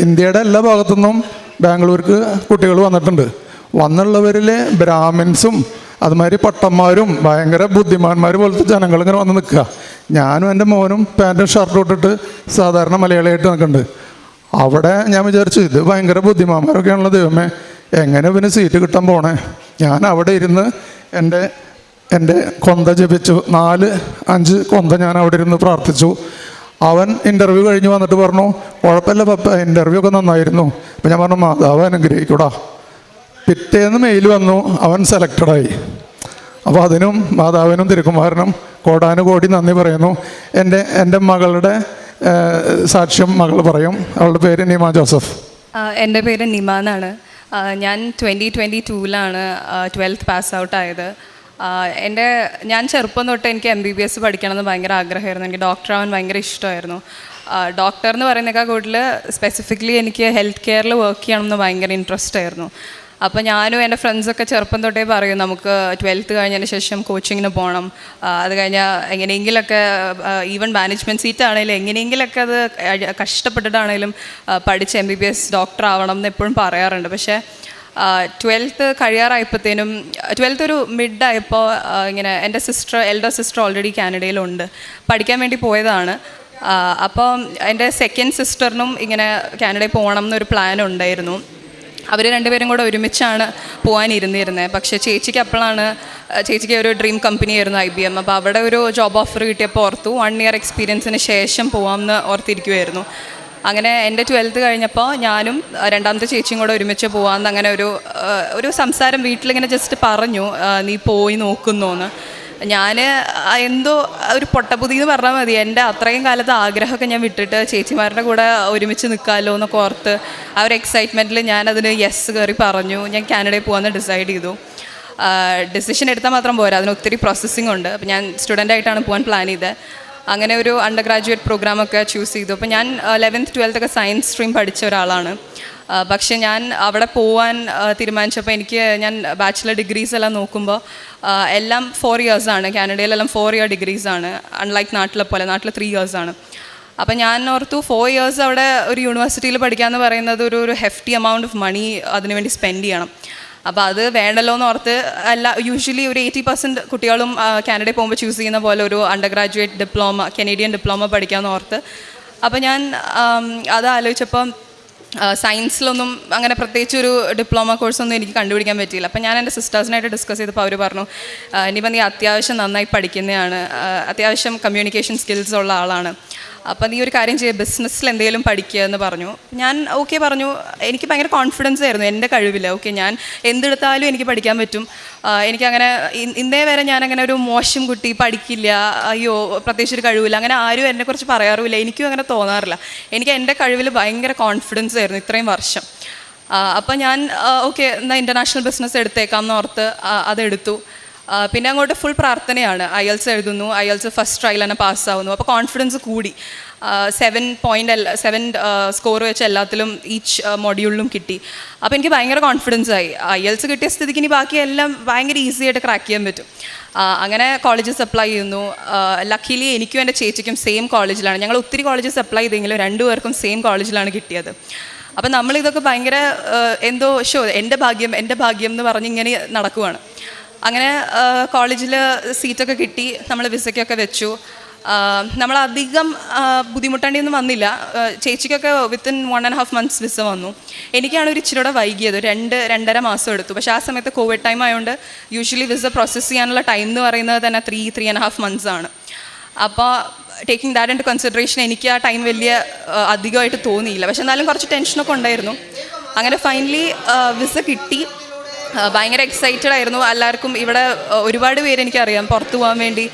ഇന്ത്യയുടെ എല്ലാ ഭാഗത്തുനിന്നും ബാംഗ്ലൂർക്ക് കുട്ടികൾ വന്നിട്ടുണ്ട്. വന്നുള്ളവരിൽ ബ്രാഹ്മിൻസും അതുമാതിരി പട്ടന്മാരും ഭയങ്കര ബുദ്ധിമാന്മാർ പോലത്തെ ജനങ്ങൾ ഇങ്ങനെ വന്ന് നിൽക്കുക. ഞാനും എൻ്റെ മോനും പാൻറ്റും ഷർട്ടും ഇട്ടിട്ട് സാധാരണ മലയാളിയായിട്ട് നിൽക്കുന്നുണ്ട്. അവിടെ ഞാൻ വിചാരിച്ചു, ഇത് ഭയങ്കര ബുദ്ധിമാന്മാരൊക്കെയാണല്ലോ, ദൈവമേ എങ്ങനെ ഇവന് സീറ്റ് കിട്ടാൻ പോണേ. ഞാൻ അവിടെ ഇരുന്ന് എൻ്റെ കൊന്ത ജപിച്ചു. 4-5 കൊന്ത ഞാൻ അവിടെ ഇരുന്ന് പ്രാർത്ഥിച്ചു. അവൻ ഇൻ്റർവ്യൂ കഴിഞ്ഞ് വന്നിട്ട് പറഞ്ഞു, കുഴപ്പമില്ല പപ്പ, ഇൻ്റർവ്യൂ ഒക്കെ നന്നായിരുന്നു. അപ്പം ഞാൻ പറഞ്ഞു, മാതാവ് അനുഗ്രഹിക്കൂടാ. പിറ്റേന്ന് മെയിൽ വന്നു, അവൻ സെലക്റ്റഡായി. അപ്പോൾ അതിനും മാതാവിനും തിരുക്കുമാരനും കോടാനുകോടി നന്ദി പറയുന്നു. എൻ്റെ മകളുടെ സാക്ഷ്യം മകൾ പറയും. അവളുടെ പേര് നിമ ജോസഫ്. എൻ്റെ പേര് നിമ എന്നാണ്. ഞാൻ 2022 12th പാസ് ഔട്ട് ആയത്. ഞാൻ ചെറുപ്പം തൊട്ട് എനിക്ക് MBBS പഠിക്കണമെന്ന് ഭയങ്കര ആഗ്രഹമായിരുന്നു. എനിക്ക് ഡോക്ടറാവാൻ ഭയങ്കര ഇഷ്ടമായിരുന്നു. ഡോക്ടർ എന്ന് പറയുന്നതിനേക്കാൾ കൂടുതൽ സ്പെസിഫിക്കലി എനിക്ക് ഹെൽത്ത് കെയറിൽ വർക്ക് ചെയ്യണമെന്ന് ഭയങ്കര ഇൻട്രസ്റ്റ് ആയിരുന്നു. അപ്പോൾ ഞാനും എൻ്റെ ഫ്രണ്ട്സൊക്കെ ചെറുപ്പം തൊട്ടേ പറയും, നമുക്ക് 12th കഴിഞ്ഞതിന് ശേഷം കോച്ചിങ്ങിന് പോകണം, അത് കഴിഞ്ഞാൽ എങ്ങനെയെങ്കിലൊക്കെ ഈവൻ മാനേജ്മെൻറ്റ് സീറ്റ് ആണെങ്കിലും എങ്ങനെയെങ്കിലൊക്കെ അത് കഷ്ടപ്പെട്ടിട്ടാണെങ്കിലും പഠിച്ച് MBBS ഡോക്ടർ ആവണം എന്ന് എപ്പോഴും പറയാറുണ്ട്. പക്ഷേ 12th കഴിയാറായപ്പോഴത്തേനും 12th ഒരു മിഡായപ്പോൾ ഇങ്ങനെ എൻ്റെ എൽഡർ സിസ്റ്റർ ഓൾറെഡി കാനഡയിലുണ്ട്, പഠിക്കാൻ വേണ്ടി പോയതാണ്. അപ്പോൾ എൻ്റെ സെക്കൻഡ് സിസ്റ്ററിനും ഇങ്ങനെ കാനഡയിൽ പോകണം എന്നൊരു പ്ലാൻ ഉണ്ടായിരുന്നു. അവർ രണ്ടുപേരും കൂടെ ഒരുമിച്ചാണ് പോകാനിരുന്നിരുന്നത്. പക്ഷേ ചേച്ചിക്ക് ഒരു ഡ്രീം കമ്പനിയായിരുന്നു IBM. അപ്പോൾ അവിടെ ഒരു ജോബ് ഓഫർ കിട്ടിയപ്പോൾ ഓർത്തു 1 year എക്സ്പീരിയൻസിന് ശേഷം പോകാമെന്ന് ഓർത്തിരിക്കുമായിരുന്നു. അങ്ങനെ എൻ്റെ 12th കഴിഞ്ഞപ്പോൾ ഞാനും രണ്ടാമത്തെ ചേച്ചിയും കൂടെ ഒരുമിച്ച് പോകാമെന്ന് അങ്ങനെ ഒരു സംസാരം വീട്ടിലിങ്ങനെ ജസ്റ്റ് പറഞ്ഞു, നീ പോയി നോക്കുന്നോന്ന്. ഞാൻ എന്തോ ഒരു പൊട്ടബുദ്ധി എന്ന് പറഞ്ഞാൽ മതി, എൻ്റെ അത്രയും കാലത്തെ ആഗ്രഹമൊക്കെ ഞാൻ വിട്ടിട്ട് ചേച്ചിമാരുടെ കൂടെ ഒരുമിച്ച് നിൽക്കാമല്ലോ എന്നൊക്കെ ഓർത്ത് ആ ഒരു എക്സൈറ്റ്മെൻറ്റിൽ ഞാനതിന് യെസ് കയറി പറഞ്ഞു. ഞാൻ കാനഡയിൽ പോകാമെന്ന് ഡിസൈഡ് ചെയ്തു. ഡിസിഷൻ എടുത്താൽ മാത്രം പോരാ, അതിന് ഒത്തിരി പ്രോസസ്സിംഗ് ഉണ്ട്. അപ്പോൾ ഞാൻ സ്റ്റുഡൻ്റായിട്ടാണ് പോകാൻ പ്ലാൻ ചെയ്തത്. അങ്ങനെ ഒരു അണ്ടർ ഗ്രാജുവേറ്റ് പ്രോഗ്രാമൊക്കെ ചൂസ് ചെയ്തു. അപ്പോൾ ഞാൻ 11th 12th ഒക്കെ സയൻസ് സ്ട്രീം പഠിച്ച ഒരാളാണ്. പക്ഷേ ഞാൻ അവിടെ പോകാൻ തീരുമാനിച്ചപ്പോൾ ഞാൻ ബാച്ചിലർ ഡിഗ്രീസ് എല്ലാം നോക്കുമ്പോൾ എല്ലാം 4 years ആണ്. കാനഡയിലെല്ലാം 4 year ഡിഗ്രീസാണ്, അൺലൈക്ക് നാട്ടിലെ 3 years ആണ്. അപ്പം ഞാൻ ഓർത്തു 4 years അവിടെ ഒരു യൂണിവേഴ്സിറ്റിയിൽ പഠിക്കാമെന്ന് പറയുന്നത് ഒരു ഹെഫ്റ്റി എമൗണ്ട് ഓഫ് മണി അതിനുവേണ്ടി സ്പെൻഡ് ചെയ്യണം. അപ്പോൾ അത് വേണ്ടല്ലോ എന്ന് ഓർത്ത് യൂഷ്വലി ഒരു 80% കുട്ടികളും കാനഡയിൽ പോകുമ്പോൾ ചൂസ് ചെയ്യുന്ന പോലെ ഒരു undergraduate diploma, Canadian diploma പഠിക്കാമെന്ന് ഓർത്ത്. അപ്പോൾ ഞാൻ അത് ആലോചിച്ചപ്പം സയൻസിലൊന്നും അങ്ങനെ പ്രത്യേകിച്ച് ഒരു ഡിപ്ലോമ കോഴ്സൊന്നും എനിക്ക് കണ്ടുപിടിക്കാൻ പറ്റിയില്ല. അപ്പം ഞാൻ എൻ്റെ സിസ്റ്റേഴ്സിനായിട്ട് ഡിസ്കസ് ചെയ്തപ്പോൾ അവർ പറഞ്ഞു, ഇനിയിപ്പോൾ നീ അത്യാവശ്യം നന്നായി പഠിക്കുന്നതാണ്, അത്യാവശ്യം കമ്മ്യൂണിക്കേഷൻ സ്കിൽസ് ഉള്ള ആളാണ്, അപ്പം നീ ഒരു കാര്യം ചെയ്യുക, ബിസിനസ്സിൽ എന്തെങ്കിലും പഠിക്കുക എന്ന് പറഞ്ഞു. ഞാൻ ഓക്കെ പറഞ്ഞു. എനിക്ക് ഭയങ്കര കോൺഫിഡൻസ് ആയിരുന്നു എൻ്റെ കഴിവിൽ. ഓക്കെ, ഞാൻ എന്തെടുത്താലും എനിക്ക് പഠിക്കാൻ പറ്റും. എനിക്കങ്ങനെ ഇന്നേ വരെ ഞാനങ്ങനെ ഒരു മോശം കുട്ടി, പഠിക്കില്ല, അയ്യോ പ്രത്യേകിച്ചൊരു കഴിവില്ല, അങ്ങനെ ആരും എന്നെക്കുറിച്ച് പറയാറുമില്ല. എനിക്കും അങ്ങനെ തോന്നാറില്ല. എനിക്ക് എൻ്റെ കഴിവിൽ ഭയങ്കര കോൺഫിഡൻസ് ആയിരുന്നു ഇത്രയും വർഷം. അപ്പം ഞാൻ ഓക്കെ എന്നാൽ ഇൻ്റർനാഷണൽ ബിസിനസ് എടുത്തേക്കാം എന്നോർത്ത് അതെടുത്തു. പിന്നെ അങ്ങോട്ട് ഫുൾ പ്രാർത്ഥനയാണ്. IELTS എഴുതുന്നു, IELTS ഫസ്റ്റ് ട്രയൽ തന്നെ പാസ്സാവുന്നു. അപ്പോൾ കോൺഫിഡൻസ് കൂടി. 7 സ്കോർ വെച്ച് എല്ലാത്തിലും ഈച്ച് മൊഡ്യൂളിലും കിട്ടി. അപ്പോൾ എനിക്ക് ഭയങ്കര കോൺഫിഡൻസ് ആയി. IELTS കിട്ടിയ സ്ഥിതിക്ക് ഇനി ബാക്കിയെല്ലാം ഭയങ്കര ഈസി ആയിട്ട് ക്രാക്ക് ചെയ്യാൻ പറ്റും. അങ്ങനെ കോളേജസ് അപ്ലൈ ചെയ്യുന്നു. ലക്കിലി എനിക്കും എൻ്റെ ചേച്ചിക്കും സെയിം കോളേജിലാണ്. ഞങ്ങൾ ഒത്തിരി കോളേജസ് അപ്ലൈ ചെയ്തെങ്കിലും 2 പേർക്കും സെയിം കോളേജിലാണ് കിട്ടിയത്. അപ്പം നമ്മളിതൊക്കെ ഭയങ്കര എന്തോ എൻ്റെ ഭാഗ്യം എന്ന് പറഞ്ഞിങ്ങനെ നടക്കുവാണ്. അങ്ങനെ കോളേജിൽ സീറ്റൊക്കെ കിട്ടി, നമ്മൾ വിസയ്ക്കൊക്കെ വെച്ചു. നമ്മളധികം ബുദ്ധിമുട്ടേണ്ടിയൊന്നും വന്നില്ല. ചേച്ചിക്കൊക്കെ വിത്തിൻ 1.5 months വിസ വന്നു. എനിക്കാണ് ഒരു ഇച്ചിരിയുടെ വൈകിയത്, 2-2.5 മാസം എടുത്തു. പക്ഷേ ആ സമയത്ത് കോവിഡ് ടൈം ആയതുകൊണ്ട് യൂഷ്വലി വിസ പ്രോസസ്സ് ചെയ്യാനുള്ള ടൈം എന്ന് പറയുന്നത് തന്നെ 3.5 months ആണ്. അപ്പോൾ taking that into consideration എനിക്ക് ആ ടൈം വലിയ അധികമായിട്ട് തോന്നിയില്ല. പക്ഷെ എന്നാലും കുറച്ച് ടെൻഷനൊക്കെ ഉണ്ടായിരുന്നു. അങ്ങനെ ഫൈനലി വിസ കിട്ടി. ഭയങ്കര എക്സൈറ്റഡ് ആയിരുന്നു. എല്ലാവർക്കും ഇവിടെ ഒരുപാട് പേര് എനിക്കറിയാം പുറത്തു പോകാൻ വേണ്ടി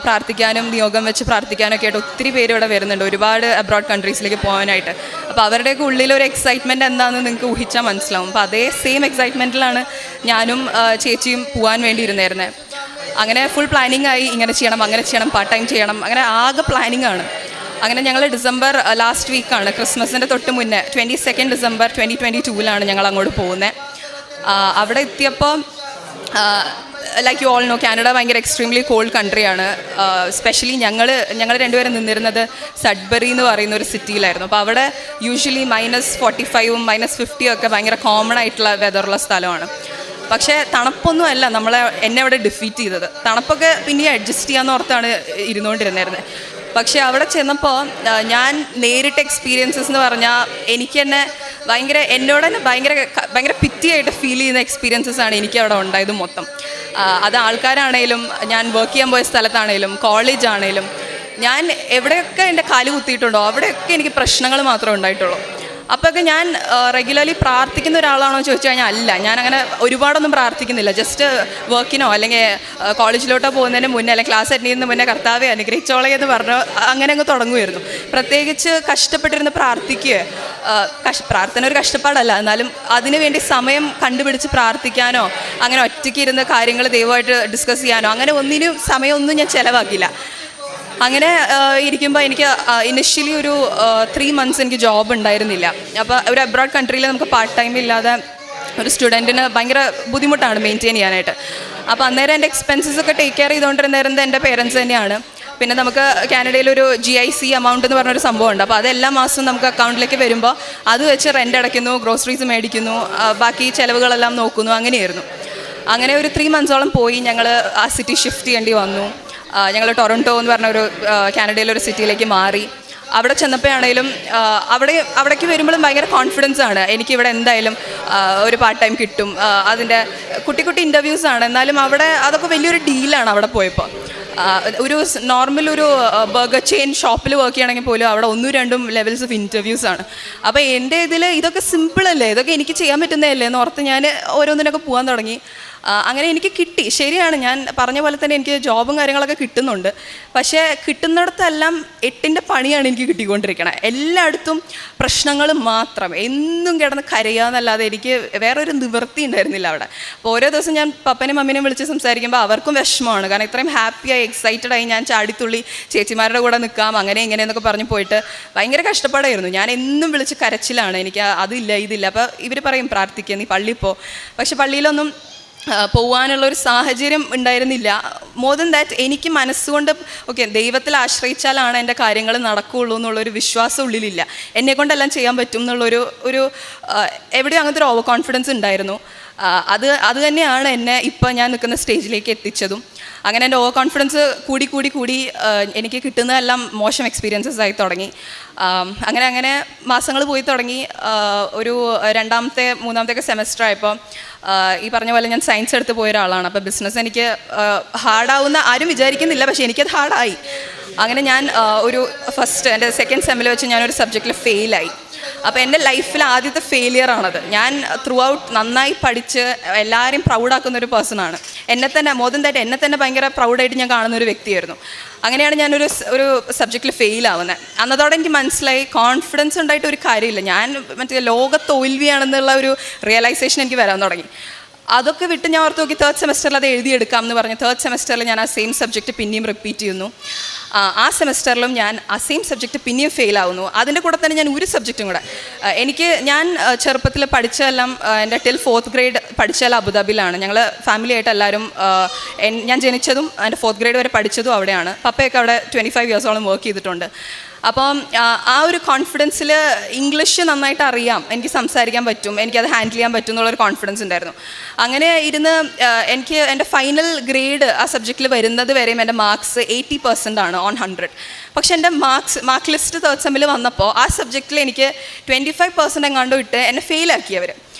പ്രാർത്ഥിക്കാനും നിയോഗം വെച്ച് പ്രാർത്ഥിക്കാനൊക്കെ ആയിട്ട് ഒത്തിരി പേര് ഇവിടെ വരുന്നുണ്ട്, ഒരുപാട് അബ്രോഡ് കൺട്രീസിലേക്ക് പോകാനായിട്ട്. അപ്പോൾ അവരുടെയൊക്കെ ഉള്ളിലൊരു എക്സൈറ്റ്മെൻറ്റ് എന്താണെന്ന് നിങ്ങൾക്ക് ഊഹിച്ചാൽ മനസ്സിലാവും. അപ്പോൾ അതേ സെയിം എക്സൈറ്റ്മെൻറ്റിലാണ് ഞാനും ചേച്ചിയും പോകാൻ വേണ്ടി ഇരുന്നായിരുന്നത്. അങ്ങനെ ഫുൾ പ്ലാനിങ് ആയി, ഇങ്ങനെ ചെയ്യണം അങ്ങനെ ചെയ്യണം പാർട്ട് ടൈം ചെയ്യണം, അങ്ങനെ ആകെ പ്ലാനിങ് ആണ്. അങ്ങനെ ഞങ്ങൾ ഡിസംബർ ലാസ്റ്റ് വീക്കാണ്, ക്രിസ്മസിൻ്റെ തൊട്ട് മുന്നേ 22 ഡിസംബർ 2022 ഞങ്ങൾ അങ്ങോട്ട് പോകുന്നത്. അവിടെ എത്തിയപ്പോൾ like you all no, Canada ഭയങ്കര എക്സ്ട്രീംലി കോൾഡ് കൺട്രിയാണ്. സ്പെഷ്യലി ഞങ്ങൾ രണ്ടുപേരും നിന്നിരുന്നത് സഡ്ബറി എന്ന് പറയുന്ന ഒരു സിറ്റിയിലായിരുന്നു. അപ്പോൾ അവിടെ യൂഷ്വലി -45 -50 ഒക്കെ ഭയങ്കര കോമൺ ആയിട്ടുള്ള വെതറുള്ള സ്ഥലമാണ്. പക്ഷേ തണുപ്പൊന്നും അല്ല എന്നെ അവിടെ ഡിഫീറ്റ് ചെയ്തത്. തണുപ്പൊക്കെ പിന്നെ അഡ്ജസ്റ്റ് ചെയ്യാമെന്ന് ഓർത്താണ് ഇരുന്നുകൊണ്ടിരുന്നായിരുന്നത്. പക്ഷേ അവിടെ ചെന്നപ്പോൾ ഞാൻ നേരിട്ട എക്സ്പീരിയൻസസ് എന്ന് പറഞ്ഞാൽ എനിക്ക് തന്നെ എന്നോട് തന്നെ ഭയങ്കര പിറ്റിയായിട്ട് ഫീൽ ചെയ്യുന്ന എക്സ്പീരിയൻസസ് ആണ് എനിക്ക് അവിടെ ഉണ്ടായത് മൊത്തം. അത് ആൾക്കാരാണേലും, ഞാൻ വർക്ക് ചെയ്യാൻ പോയ സ്ഥലത്താണേലും, കോളേജ് ആണേലും, ഞാൻ എവിടെയൊക്കെ എൻ്റെ കാല് കുത്തിയിട്ടുണ്ടോ അവിടെയൊക്കെ എനിക്ക് പ്രശ്നങ്ങൾ മാത്രമേ ഉണ്ടായിട്ടുള്ളൂ. അപ്പോഴൊക്കെ ഞാൻ റെഗുലർലി പ്രാർത്ഥിക്കുന്ന ഒരാളാണോ എന്ന് ചോദിച്ചു കഴിഞ്ഞാൽ അല്ല. ഞാനങ്ങനെ ഒരുപാടൊന്നും പ്രാർത്ഥിക്കുന്നില്ല. ജസ്റ്റ് വർക്കിനോ അല്ലെങ്കിൽ കോളേജിലോട്ടോ പോകുന്നതിന് മുന്നേ അല്ലെങ്കിൽ ക്ലാസ് അറ്റൻഡ് ചെയ്യുന്നതിന് മുന്നേ കർത്താവെ അനുഗ്രഹിച്ചോളെ എന്ന് പറഞ്ഞ് അങ്ങനെ അങ്ങ് തുടങ്ങുമായിരുന്നു. പ്രത്യേകിച്ച് കഷ്ടപ്പെട്ടിരുന്ന് പ്രാർത്ഥിക്കുക, പ്രാർത്ഥന ഒരു കഷ്ടപ്പാടല്ല, എന്നാലും അതിനു വേണ്ടി സമയം കണ്ടുപിടിച്ച് പ്രാർത്ഥിക്കാനോ അങ്ങനെ ഒറ്റയ്ക്ക് ഇരുന്ന് കാര്യങ്ങൾ ദൈവമായിട്ട് ഡിസ്കസ് ചെയ്യാനോ അങ്ങനെ ഒന്നിനും സമയമൊന്നും ഞാൻ ചിലവാക്കില്ല. അങ്ങനെ ഇരിക്കുമ്പോൾ എനിക്ക് ഇനിഷ്യലി ഒരു 3 months എനിക്ക് ജോബ് ഉണ്ടായിരുന്നില്ല. അപ്പോൾ ഒരു അബ്രോഡ് കൺട്രിയിൽ നമുക്ക് പാർട്ട് ടൈം ഇല്ലാതെ ഒരു സ്റ്റുഡൻറ്റിന് ഭയങ്കര ബുദ്ധിമുട്ടാണ് മെയിൻറ്റെയിൻ ചെയ്യാനായിട്ട്. അപ്പോൾ അന്നേരം എൻ്റെ എക്സ്പെൻസസ് ഒക്കെ ടേക്ക് കെയർ ചെയ്തുകൊണ്ടിരുന്നത് എൻ്റെ പേരൻസ് തന്നെയാണ്. പിന്നെ നമുക്ക് കാനഡയിലൊരു GIC എമൗണ്ട് എന്ന് പറഞ്ഞൊരു സംഭവമുണ്ട്. അപ്പോൾ അത് എല്ലാ മാസവും നമുക്ക് അക്കൗണ്ടിലേക്ക് വരുമ്പോൾ അത് വെച്ച് റെൻ്റ് അടയ്ക്കുന്നു, ഗ്രോസറീസ് മേടിക്കുന്നു, ബാക്കി ചിലവുകളെല്ലാം നോക്കുന്നു. അങ്ങനെയായിരുന്നു. അങ്ങനെ ഒരു 3 months പോയി. ഞങ്ങൾ ആ സിറ്റി ഷിഫ്റ്റ് ചെയ്യേണ്ടി വന്നു. ഞങ്ങൾ ടൊറൻറ്റോ എന്ന് പറഞ്ഞ ഒരു കാനഡയിലൊരു സിറ്റിയിലേക്ക് മാറി. അവിടെ ചെന്നപ്പോഴാണെങ്കിലും അവിടേക്ക് വരുമ്പോഴും ഭയങ്കര കോൺഫിഡൻസ് ആണ്. എനിക്കിവിടെ എന്തായാലും ഒരു പാർട്ട് ടൈം കിട്ടും. അതിൻ്റെ കുട്ടി ഇൻ്റർവ്യൂസാണ്, എന്നാലും അവിടെ അതൊക്കെ വലിയൊരു ഡീലാണ്. അവിടെ പോയപ്പോൾ ഒരു നോർമൽ ഒരു ബർഗർ ചെയിൻ ഷോപ്പിൽ വർക്ക് ചെയ്യണമെങ്കിൽ പോലും അവിടെ 1-2 ലെവൽസ് ഓഫ് ഇൻ്റർവ്യൂസാണ്. അപ്പോൾ എൻ്റെ ഇതൊക്കെ സിമ്പിളല്ലേ, ഇതൊക്കെ എനിക്ക് ചെയ്യാൻ പറ്റുന്നതല്ലേ എന്ന് ഓർത്ത് ഞാൻ ഓരോന്നിനൊക്കെ പോകാൻ തുടങ്ങി. അങ്ങനെ എനിക്ക് കിട്ടി. ശരിയാണ്, ഞാൻ പറഞ്ഞ പോലെ തന്നെ എനിക്ക് ജോബും കാര്യങ്ങളൊക്കെ കിട്ടുന്നുണ്ട്. പക്ഷേ കിട്ടുന്നിടത്തെല്ലാം 8ൻ്റെ പണിയാണ് എനിക്ക് കിട്ടിക്കൊണ്ടിരിക്കണത്. എല്ലായിടത്തും പ്രശ്നങ്ങൾ മാത്രം, എന്നും കിടന്ന് കരയാന്നല്ലാതെ എനിക്ക് വേറൊരു നിവൃത്തി ഉണ്ടായിരുന്നില്ല അവിടെ. അപ്പോൾ ഓരോ ദിവസം ഞാൻ പപ്പനെയും മമ്മീനെയും വിളിച്ച് സംസാരിക്കുമ്പോൾ അവർക്കും വിഷമമാണ്. കാരണം ഇത്രയും ഹാപ്പിയായി എക്സൈറ്റഡായി ഞാൻ ചാടിത്തുള്ളി ചേച്ചിമാരുടെ കൂടെ നിൽക്കാം അങ്ങനെ ഇങ്ങനെയെന്നൊക്കെ പറഞ്ഞ് പോയിട്ട് ഭയങ്കര കഷ്ടപ്പാടായിരുന്നു. ഞാൻ എന്നും വിളിച്ച് കരച്ചിലാണ്, എനിക്ക് അതില്ല ഇതില്ല. അപ്പോൾ ഇവർ പറയും പ്രാർത്ഥിക്കുക, നീ പള്ളിയിൽ പോ. പക്ഷെ പള്ളിയിലൊന്നും പോകാനുള്ളൊരു സാഹചര്യം ഉണ്ടായിരുന്നില്ല. മോർ ദൻ ദാറ്റ് എനിക്ക് മനസ്സുകൊണ്ട് ദൈവത്തിൽ ആശ്രയിച്ചാലാണ് എൻ്റെ കാര്യങ്ങൾ നടക്കുകയുള്ളൂ എന്നുള്ളൊരു വിശ്വാസം ഉള്ളിലില്ല. എന്നെക്കൊണ്ടെല്ലാം ചെയ്യാൻ പറ്റും എന്നുള്ളൊരു എവിടെയും അങ്ങനത്തെ ഒരു ഓവർ കോൺഫിഡൻസ് ഉണ്ടായിരുന്നു. അത് തന്നെയാണ് എന്നെ ഇപ്പോൾ ഞാൻ നിൽക്കുന്ന സ്റ്റേജിലേക്ക് എത്തിച്ചതും. അങ്ങനെ എൻ്റെ ഓവർ കോൺഫിഡൻസ് കൂടി എനിക്ക് കിട്ടുന്നതെല്ലാം മോശം എക്സ്പീരിയൻസസ് ആയി തുടങ്ങി. അങ്ങനെ മാസങ്ങൾ പോയി തുടങ്ങി. ഒരു 2ാമത്തെ 3ാമത്തെ സെമസ്റ്റർ ആയപ്പോൾ ഈ പറഞ്ഞ പോലെ ഞാൻ സയൻസ് എടുത്ത് പോയ ഒരാളാണ്. അപ്പോൾ ബിസിനസ് എനിക്ക് ഹാർഡാവുന്ന ആരും വിചാരിക്കുന്നില്ല, പക്ഷേ എനിക്കത് ഹാർഡായി. അങ്ങനെ ഞാൻ എൻ്റെ 2nd സെമ്മിൽ വെച്ച് ഞാനൊരു സബ്ജക്റ്റിൽ ഫെയിലായി. അപ്പോൾ എൻ്റെ ലൈഫിൽ ആദ്യത്തെ ഫെയിലിയറാണത്. ഞാൻ ത്രൂ ഔട്ട് നന്നായി പഠിച്ച് എല്ലാവരെയും പ്രൗഡാക്കുന്ന ഒരു പേഴ്സണാണ്. എന്നെ തന്നെ ഭയങ്കര പ്രൗഡായിട്ട് ഞാൻ കാണുന്ന ഒരു വ്യക്തിയായിരുന്നു. അങ്ങനെയാണ് ഞാനൊരു സബ്ജക്റ്റിൽ ഫെയിലാവുന്നത്. അന്നതോടെ എനിക്ക് മനസ്സിലായി കോൺഫിഡൻസ് ഉണ്ടായിട്ട് ഒരു കാര്യമില്ല, ഞാൻ ലോക തോൽവിയാണെന്നുള്ള ഒരു റിയലൈസേഷൻ എനിക്ക് വരാൻ തുടങ്ങി. അതൊക്കെ വിട്ട് ഞാൻ ഓർത്ത് നോക്കി 3rd സെമസ്റ്ററിൽ അത് എഴുതിയെടുക്കാം എന്ന് പറഞ്ഞ് 3rd സെമസ്റ്ററിൽ ഞാൻ ആ സെയിം സബ്ജക്റ്റ് പിന്നെയും റിപ്പീറ്റ് ചെയ്യുന്നു. ആ സെമസ്റ്ററിലും ഞാൻ ആ സെയിം സബ്ജക്റ്റ് പിന്നെയും ഫെയിലാവുന്നു. അതിൻ്റെ കൂടെ തന്നെ ഞാൻ ഒരു സബ്ജക്റ്റും കൂടെ ഞാൻ ചെറുപ്പത്തിൽ പഠിച്ചതെല്ലാം എൻ്റെ ടിൽ 4th grade പഠിച്ചതെല്ലാം അബുദാബിയിലാണ്. ഞങ്ങൾ ഫാമിലിയായിട്ട് എല്ലാവരും ഞാൻ ജനിച്ചതും എൻ്റെ 4th grade വരെ പഠിച്ചതും അവിടെയാണ്. പപ്പയൊക്കെ അവിടെ 25 years വർക്ക് ചെയ്തിട്ടുണ്ട്. അപ്പം ആ ഒരു കോൺഫിഡൻസിൽ ഇംഗ്ലീഷ് നന്നായിട്ട് അറിയാം, എനിക്ക് സംസാരിക്കാൻ പറ്റും, എനിക്കത് ഹാൻഡിൽ ചെയ്യാൻ പറ്റും എന്നുള്ളൊരു കോൺഫിഡൻസ് ഉണ്ടായിരുന്നു. അങ്ങനെ ഇരുന്ന് എനിക്ക് എൻ്റെ ഫൈനൽ ഗ്രേഡ് ആ സബ്ജക്റ്റിൽ വരുന്നത് വരെയും എൻ്റെ മാർക്സ് 80% ആണ് on 100. പക്ഷെ എൻ്റെ മാർക്ക് ലിസ്റ്റ് 3rd സെമ്മിൽ വന്നപ്പോൾ ആ സബ്ജക്റ്റിൽ എനിക്ക് 25% എങ്ങാണ്ടോ ഇട്ട് എന്നെ ഫെയിലാക്കി അവർ.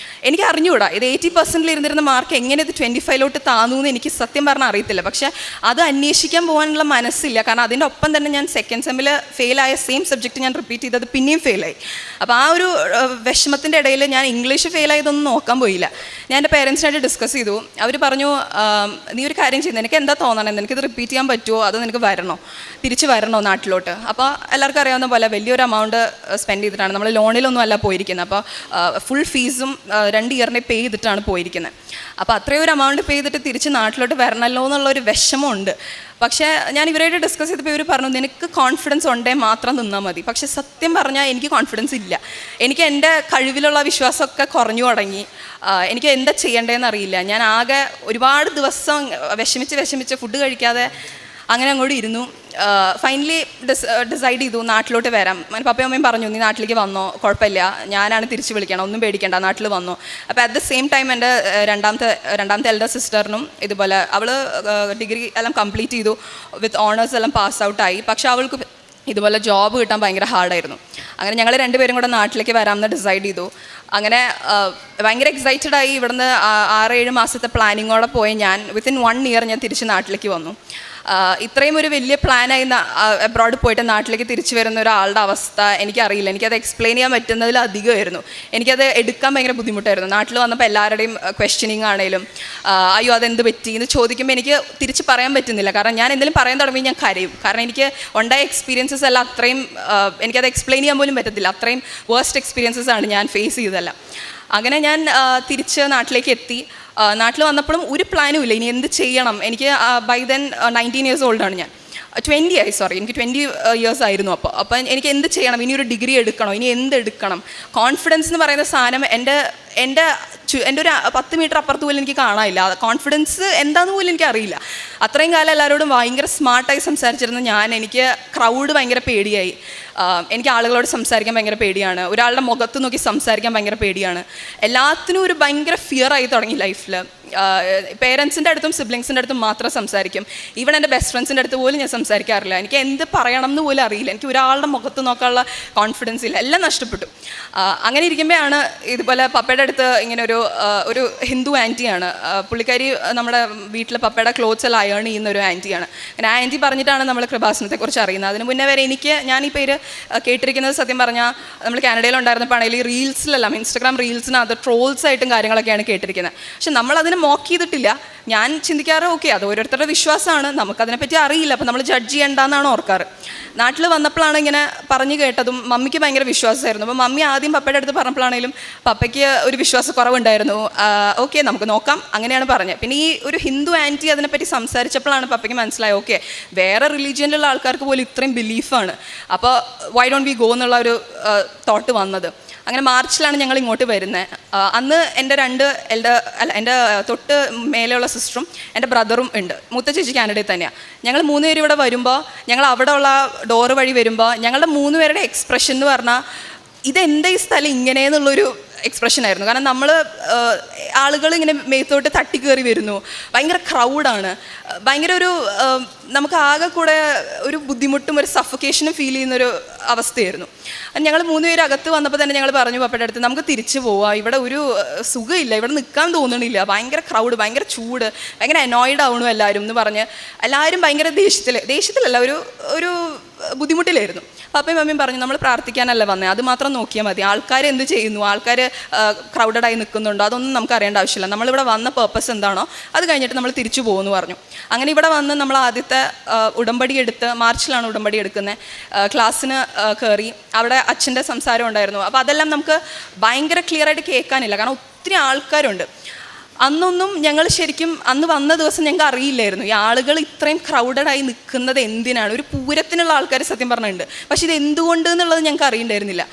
എനിക്ക് അറിഞ്ഞുകൂടാ ഇത് 80% ഇരുന്നിരുന്ന മാർക്ക് എങ്ങനെ ഇത് 25 താന്നു എന്ന് എനിക്ക് സത്യം പറഞ്ഞാൽ അറിയത്തില്ല. പക്ഷേ അത് അന്വേഷിക്കാൻ പോകാനുള്ള മനസ്സില്ല. കാരണം അതിൻ്റെ ഒപ്പം തന്നെ ഞാൻ സെക്കൻഡ് സെമ്മിൽ ഫെയിലായ സെയിം സബ്ജക്റ്റ് ഞാൻ റിപ്പീറ്റ് ചെയ്തത് പിന്നെയും ഫെയിലായി. അപ്പോൾ ആ ഒരു വിഷമത്തിൻ്റെ ഇടയിൽ ഞാൻ ഇംഗ്ലീഷ് ഫെയിലായതൊന്നും നോക്കാൻ പോയില്ല. ഞാൻ എൻ്റെ പേരൻസിനായിട്ട് ഡിസ്കസ് ചെയ്തു. അവർ പറഞ്ഞു നീ ഒരു കാര്യം ചെയ്യുന്നത് എനിക്ക് എന്താ തോന്നണത്, എനിക്കിത് റിപ്പീറ്റ് ചെയ്യാൻ പറ്റുമോ അതോ നിനക്ക് വരണോ, തിരിച്ച് വരണോ നാട്ടിലോട്ട്. അപ്പോൾ എല്ലാവർക്കും അറിയാവുന്ന പോലെ വലിയൊരു എമൗണ്ട് സ്പെൻഡ് ചെയ്തിട്ടാണ് നമ്മൾ ലോണിലൊന്നും അല്ല പോയിരിക്കുന്നത്. അപ്പോൾ ഫുൾ ഫീസും 2 ഇയറിനെ പേ ചെയ്തിട്ടാണ് പോയിരിക്കുന്നത്. അപ്പോൾ അത്രയും ഒരു എമൗണ്ട് പേ ചെയ്തിട്ട് തിരിച്ച് നാട്ടിലോട്ട് വരണമല്ലോ എന്നുള്ളൊരു വിഷമമുണ്ട്. പക്ഷേ ഞാൻ ഇവരായിട്ട് ഡിസ്കസ് ചെയ്തപ്പോൾ ഇവർ പറഞ്ഞു നിനക്ക് കോൺഫിഡൻസ് ഉണ്ടേ മാത്രം നിന്നാൽ മതി. പക്ഷേ സത്യം പറഞ്ഞാൽ എനിക്ക് കോൺഫിഡൻസ് ഇല്ല. എനിക്ക് എൻ്റെ കഴിവിലുള്ള വിശ്വാസമൊക്കെ കുറഞ്ഞു തുടങ്ങി. എനിക്ക് എന്താ ചെയ്യേണ്ടതെന്ന് അറിയില്ല. ഞാൻ ആകെ ഒരുപാട് ദിവസം വിഷമിച്ച് ഫുഡ് കഴിക്കാതെ അങ്ങനെ അങ്ങോട്ട് ഇരുന്നു. ഫൈനലി ഡിസൈഡ് ചെയ്തു നാട്ടിലോട്ട് വരാം. പപ്പയും അമ്മയും പറഞ്ഞു നീ നാട്ടിലേക്ക് വന്നോ, കുഴപ്പമില്ല, ഞാനാണ് തിരിച്ച് വിളിക്കണം, ഒന്നും പേടിക്കേണ്ട, നാട്ടിൽ വന്നോ. അപ്പോൾ അറ്റ് ദ സെയിം ടൈം എൻ്റെ രണ്ടാമത്തെ എൽഡർ സിസ്റ്ററിനും ഇതുപോലെ അവൾ ഡിഗ്രി എല്ലാം കംപ്ലീറ്റ് ചെയ്തു, വിത്ത് ഓണേഴ്സ് എല്ലാം പാസ് ഔട്ടായി. പക്ഷേ അവൾക്ക് ഇതുപോലെ ജോബ് കിട്ടാൻ ഭയങ്കര ഹാർഡായിരുന്നു. അങ്ങനെ ഞങ്ങൾ രണ്ടുപേരും കൂടെ നാട്ടിലേക്ക് വരാമെന്ന് ഡിസൈഡ് ചെയ്തു. അങ്ങനെ ഭയങ്കര എക്സൈറ്റഡായി ഇവിടുന്ന് 6-7 മാസത്തെ പ്ലാനിങ്ങോടെ പോയി ഞാൻ വിത്തിൻ 1 ഇയർ ഞാൻ തിരിച്ച് നാട്ടിലേക്ക് വന്നു. ഇത്രയും ഒരു വലിയ പ്ലാനായി അബ്രോഡ് പോയിട്ട് നാട്ടിലേക്ക് തിരിച്ചു വരുന്ന ഒരാളുടെ അവസ്ഥ എനിക്കറിയില്ല. എനിക്കത് എക്സ്പ്ലെയിൻ ചെയ്യാൻ പറ്റുന്നതിലധികമായിരുന്നു. എനിക്കത് എടുക്കാൻ ഭയങ്കര ബുദ്ധിമുട്ടായിരുന്നു. നാട്ടിൽ വന്നപ്പോൾ എല്ലാവരുടെയും ക്വസ്റ്റ്യനിങ് ആണെങ്കിലും അയ്യോ അതെന്ത് പറ്റി എന്ന് ചോദിക്കുമ്പോൾ എനിക്ക് തിരിച്ച് പറയാൻ പറ്റുന്നില്ല. കാരണം ഞാൻ എന്തെങ്കിലും പറയാൻ തുടങ്ങി ഞാൻ കരയും. കാരണം എനിക്ക് ഉണ്ടായ എക്സ്പീരിയൻസസ് എല്ലാം അത്രയും എനിക്കത് എക്സ്പ്ലെയിൻ ചെയ്യാൻ പോലും പറ്റത്തില്ല. അത്രയും വേർസ്റ്റ് എക്സ്പീരിയൻസസ് ആണ് ഞാൻ ഫേസ് ചെയ്തതല്ല. അങ്ങനെ ഞാൻ തിരിച്ച് നാട്ടിലേക്ക് എത്തി. നാട്ടിൽ വന്നപ്പോഴും ഒരു പ്ലാനും ഇല്ല ഇനി എന്ത് ചെയ്യണം. എനിക്ക് ബൈ ദെൻ 19 ഇയേഴ്സ് ഓൾഡാണ് ഞാൻ. 20 ഇയേഴ്സ് ആയിരുന്നു. അപ്പോൾ എനിക്ക് എന്ത് ചെയ്യണം, ഇനി ഒരു ഡിഗ്രി എടുക്കണോ, ഇനി എന്തെടുക്കണം. കോൺഫിഡൻസ് എന്ന് പറയുന്ന സാധനം എൻ്റെ ഒരു 10 മീറ്റർ അപ്പുറത്ത് പോലും എനിക്ക് കാണാനില്ല. കോൺഫിഡൻസ് എന്താണെന്ന് പോലും എനിക്ക് അറിയില്ല. അത്രയും കാലം എല്ലാവരോടും ഭയങ്കര സ്മാർട്ടായി സംസാരിച്ചിരുന്ന എനിക്ക് ക്രൗഡ് ഭയങ്കര പേടിയായി. എനിക്ക് ആളുകളോട് സംസാരിക്കാൻ ഭയങ്കര പേടിയാണ്. ഒരാളുടെ മുഖത്ത് നോക്കി സംസാരിക്കാൻ ഭയങ്കര പേടിയാണ്. എല്ലാത്തിനും ഒരു ഭയങ്കര ഫിയറായി തുടങ്ങി ലൈഫിൽ. പേരൻസിൻ്റെ അടുത്തും സിബ്ലിങ്സിൻ്റെ അടുത്തും മാത്രം സംസാരിക്കും. ഈവൻ എൻ്റെ ബെസ്റ്റ് ഫ്രണ്ട്സിൻ്റെ അടുത്ത് പോലും ഞാൻ സംസാരിക്കാറില്ല. എനിക്ക് എന്ത് പറയണം എന്ന് പോലും അറിയില്ല. എനിക്ക് ഒരാളുടെ മുഖത്ത് നോക്കാനുള്ള കോൺഫിഡൻസ് ഇല്ല. എല്ലാം നഷ്ടപ്പെട്ടു. അങ്ങനെ ഇരിക്കുമ്പോഴാണ് ഇതുപോലെ പപ്പയുടെ അടുത്ത് ഇങ്ങനെ ഒരു ഹിന്ദു ആൻറ്റിയാണ്. പുള്ളിക്കാരി നമ്മുടെ വീട്ടിൽ പപ്പയുടെ ക്ലോത്ത്സ് എല്ലാം അയൺ ചെയ്യുന്ന ഒരു ആൻറ്റിയാണ്. അങ്ങനെ ആ ആൻറ്റി പറഞ്ഞിട്ടാണ് നമ്മൾ കൃപാസനത്തെക്കുറിച്ച് അറിയുന്നത്. അതിന് മുന്നേ വരെ ഞാൻ ഈ പേര് കേട്ടിരിക്കുന്നത് സത്യം പറഞ്ഞാൽ നമ്മൾ കാനഡയിലുണ്ടായിരുന്നപ്പോൾ ആണെങ്കിൽ റീൽസിലെല്ലാം ഇൻസ്റ്റാഗ്രാം റീൽസിനകത്ത് ട്രോൾസായിട്ടും കാര്യങ്ങളൊക്കെയാണ് കേട്ടിരിക്കുന്നത്. പക്ഷെ നമ്മളതിനെ മോക്ക് ചെയ്തിട്ടില്ല. ഞാൻ ചിന്തിക്കാറ് ഓക്കെ അത് ഓരോരുത്തരുടെ വിശ്വാസമാണ്, നമുക്കതിനെപ്പറ്റി അറിയില്ല, അപ്പോൾ നമ്മൾ ജഡ്ജ് ചെയ്യേണ്ടെന്നാണ് ഓർക്കാറ്. നാട്ടിൽ വന്നപ്പോഴാണ് ഇങ്ങനെ പറഞ്ഞു കേട്ടതും മമ്മിക്ക് ഭയങ്കര വിശ്വാസമായിരുന്നു. അപ്പോൾ മമ്മി ആദ്യം പപ്പയുടെ അടുത്ത് പറഞ്ഞപ്പോഴാണെങ്കിലും പപ്പയ്ക്ക് ഒരു വിശ്വാസക്കുറവുണ്ടായിരുന്നു. ഓക്കെ നമുക്ക് നോക്കാം അങ്ങനെയാണ് പറഞ്ഞത്. പിന്നെ ഈ ഒരു ഹിന്ദു ആൻറ്റി അതിനെപ്പറ്റി സംസാരിച്ചപ്പോഴാണ് പപ്പയ്ക്ക് മനസ്സിലായത് ഓക്കെ വേറെ റിലീജിയനിലുള്ള ആൾക്കാർക്ക് പോലും ഇത്രയും ബിലീഫാണ്, അപ്പോൾ വൈ ഡോണ്ട് വി ഗോ എന്നുള്ള ഒരു തോട്ട് വന്നത്. അങ്ങനെ മാർച്ചിലാണ് ഞങ്ങൾ ഇങ്ങോട്ട് വരുന്നത്. അന്ന് എൻ്റെ എൻ്റെ തൊട്ട് മേലെയുള്ള സിസ്റ്ററും എൻ്റെ ബ്രദറും ഉണ്ട്. മൂത്ത ചേച്ചി കാനഡയിൽ തന്നെയാണ്. ഞങ്ങൾ 3 പേരും ഇവിടെ വരുമ്പോൾ ഞങ്ങൾ അവിടെ ഉള്ള ഡോറ് വഴി വരുമ്പോൾ ഞങ്ങളുടെ 3 പേരുടെ എക്സ്പ്രഷൻ എന്ന് പറഞ്ഞാൽ ഇതെൻ്റെ ഈ സ്ഥലം ഇങ്ങനെയെന്നുള്ളൊരു എക്സ്പ്രഷനായിരുന്നു. കാരണം നമ്മൾ ആളുകൾ ഇങ്ങനെ മേത്തോട്ട് തട്ടിക്കയറി വരുന്നു, ഭയങ്കര ക്രൗഡാണ്, ഭയങ്കര ഒരു നമുക്ക് ആകെ കൂടെ ഒരു ബുദ്ധിമുട്ടും ഒരു സഫക്കേഷനും ഫീൽ ചെയ്യുന്നൊരു അവസ്ഥയായിരുന്നു. ഞങ്ങൾ 3 പേര് അകത്ത് വന്നപ്പോൾ തന്നെ ഞങ്ങൾ പറഞ്ഞു പപ്പയുടെ അടുത്ത് നമുക്ക് തിരിച്ചു പോവാം, ഇവിടെ ഒരു സുഖമില്ല, ഇവിടെ നിൽക്കാൻ തോന്നണില്ല, ഭയങ്കര ക്രൗഡ്, ഭയങ്കര ചൂട്, ഭയങ്കര അനോയിഡ് ആവണു എല്ലാവരും എന്ന് പറഞ്ഞ് എല്ലാവരും ഭയങ്കര ദേഷ്യത്തിലല്ല ഒരു ബുദ്ധിമുട്ടിലായിരുന്നു. പപ്പയും മമ്മിയും പറഞ്ഞു നമ്മൾ പ്രാർത്ഥിക്കാനല്ല വന്നത്, അത് മാത്രം നോക്കിയാൽ മതി, ആൾക്കാർ എന്ത് ചെയ്യുന്നു, ആൾക്കാർ ക്രൗഡഡായി നിൽക്കുന്നുണ്ടോ അതൊന്നും നമുക്ക് അറിയേണ്ട ആവശ്യമില്ല, നമ്മളിവിടെ വന്ന പേർപ്പസ് എന്താണോ അത് കഴിഞ്ഞിട്ട് നമ്മൾ തിരിച്ചു പോകുമെന്ന് പറഞ്ഞു. അങ്ങനെ ഇവിടെ വന്ന് നമ്മൾ ആദ്യത്തെ ഉടമ്പടി എടുത്ത് മാർച്ചിലാണ് ഉടമ്പടി എടുക്കുന്നത്. ക്ലാസ്സിന് കയറി അവിടെ അച്ഛൻ്റെ സംസാരം ഉണ്ടായിരുന്നു. അപ്പോൾ അതെല്ലാം നമുക്ക് ഭയങ്കര ക്ലിയർ ആയിട്ട് കേൾക്കാനില്ല, കാരണം ഒത്തിരി ആൾക്കാരുണ്ട്. അന്നൊന്നും ഞങ്ങൾ ശരിക്കും അന്ന് വന്ന ദിവസം ഞങ്ങൾക്ക് അറിയില്ലായിരുന്നു ഈ ആളുകൾ ഇത്രയും ക്രൗഡഡായി നിൽക്കുന്നത് എന്തിനാണ്. ഒരു പൂരത്തിനുള്ള ആൾക്കാർ സത്യം പറഞ്ഞിട്ടുണ്ട്, പക്ഷെ ഇത് എന്തുകൊണ്ട് എന്നുള്ളത് ഞങ്ങൾക്ക് അറിയണ്ടായിരുന്നില്ല.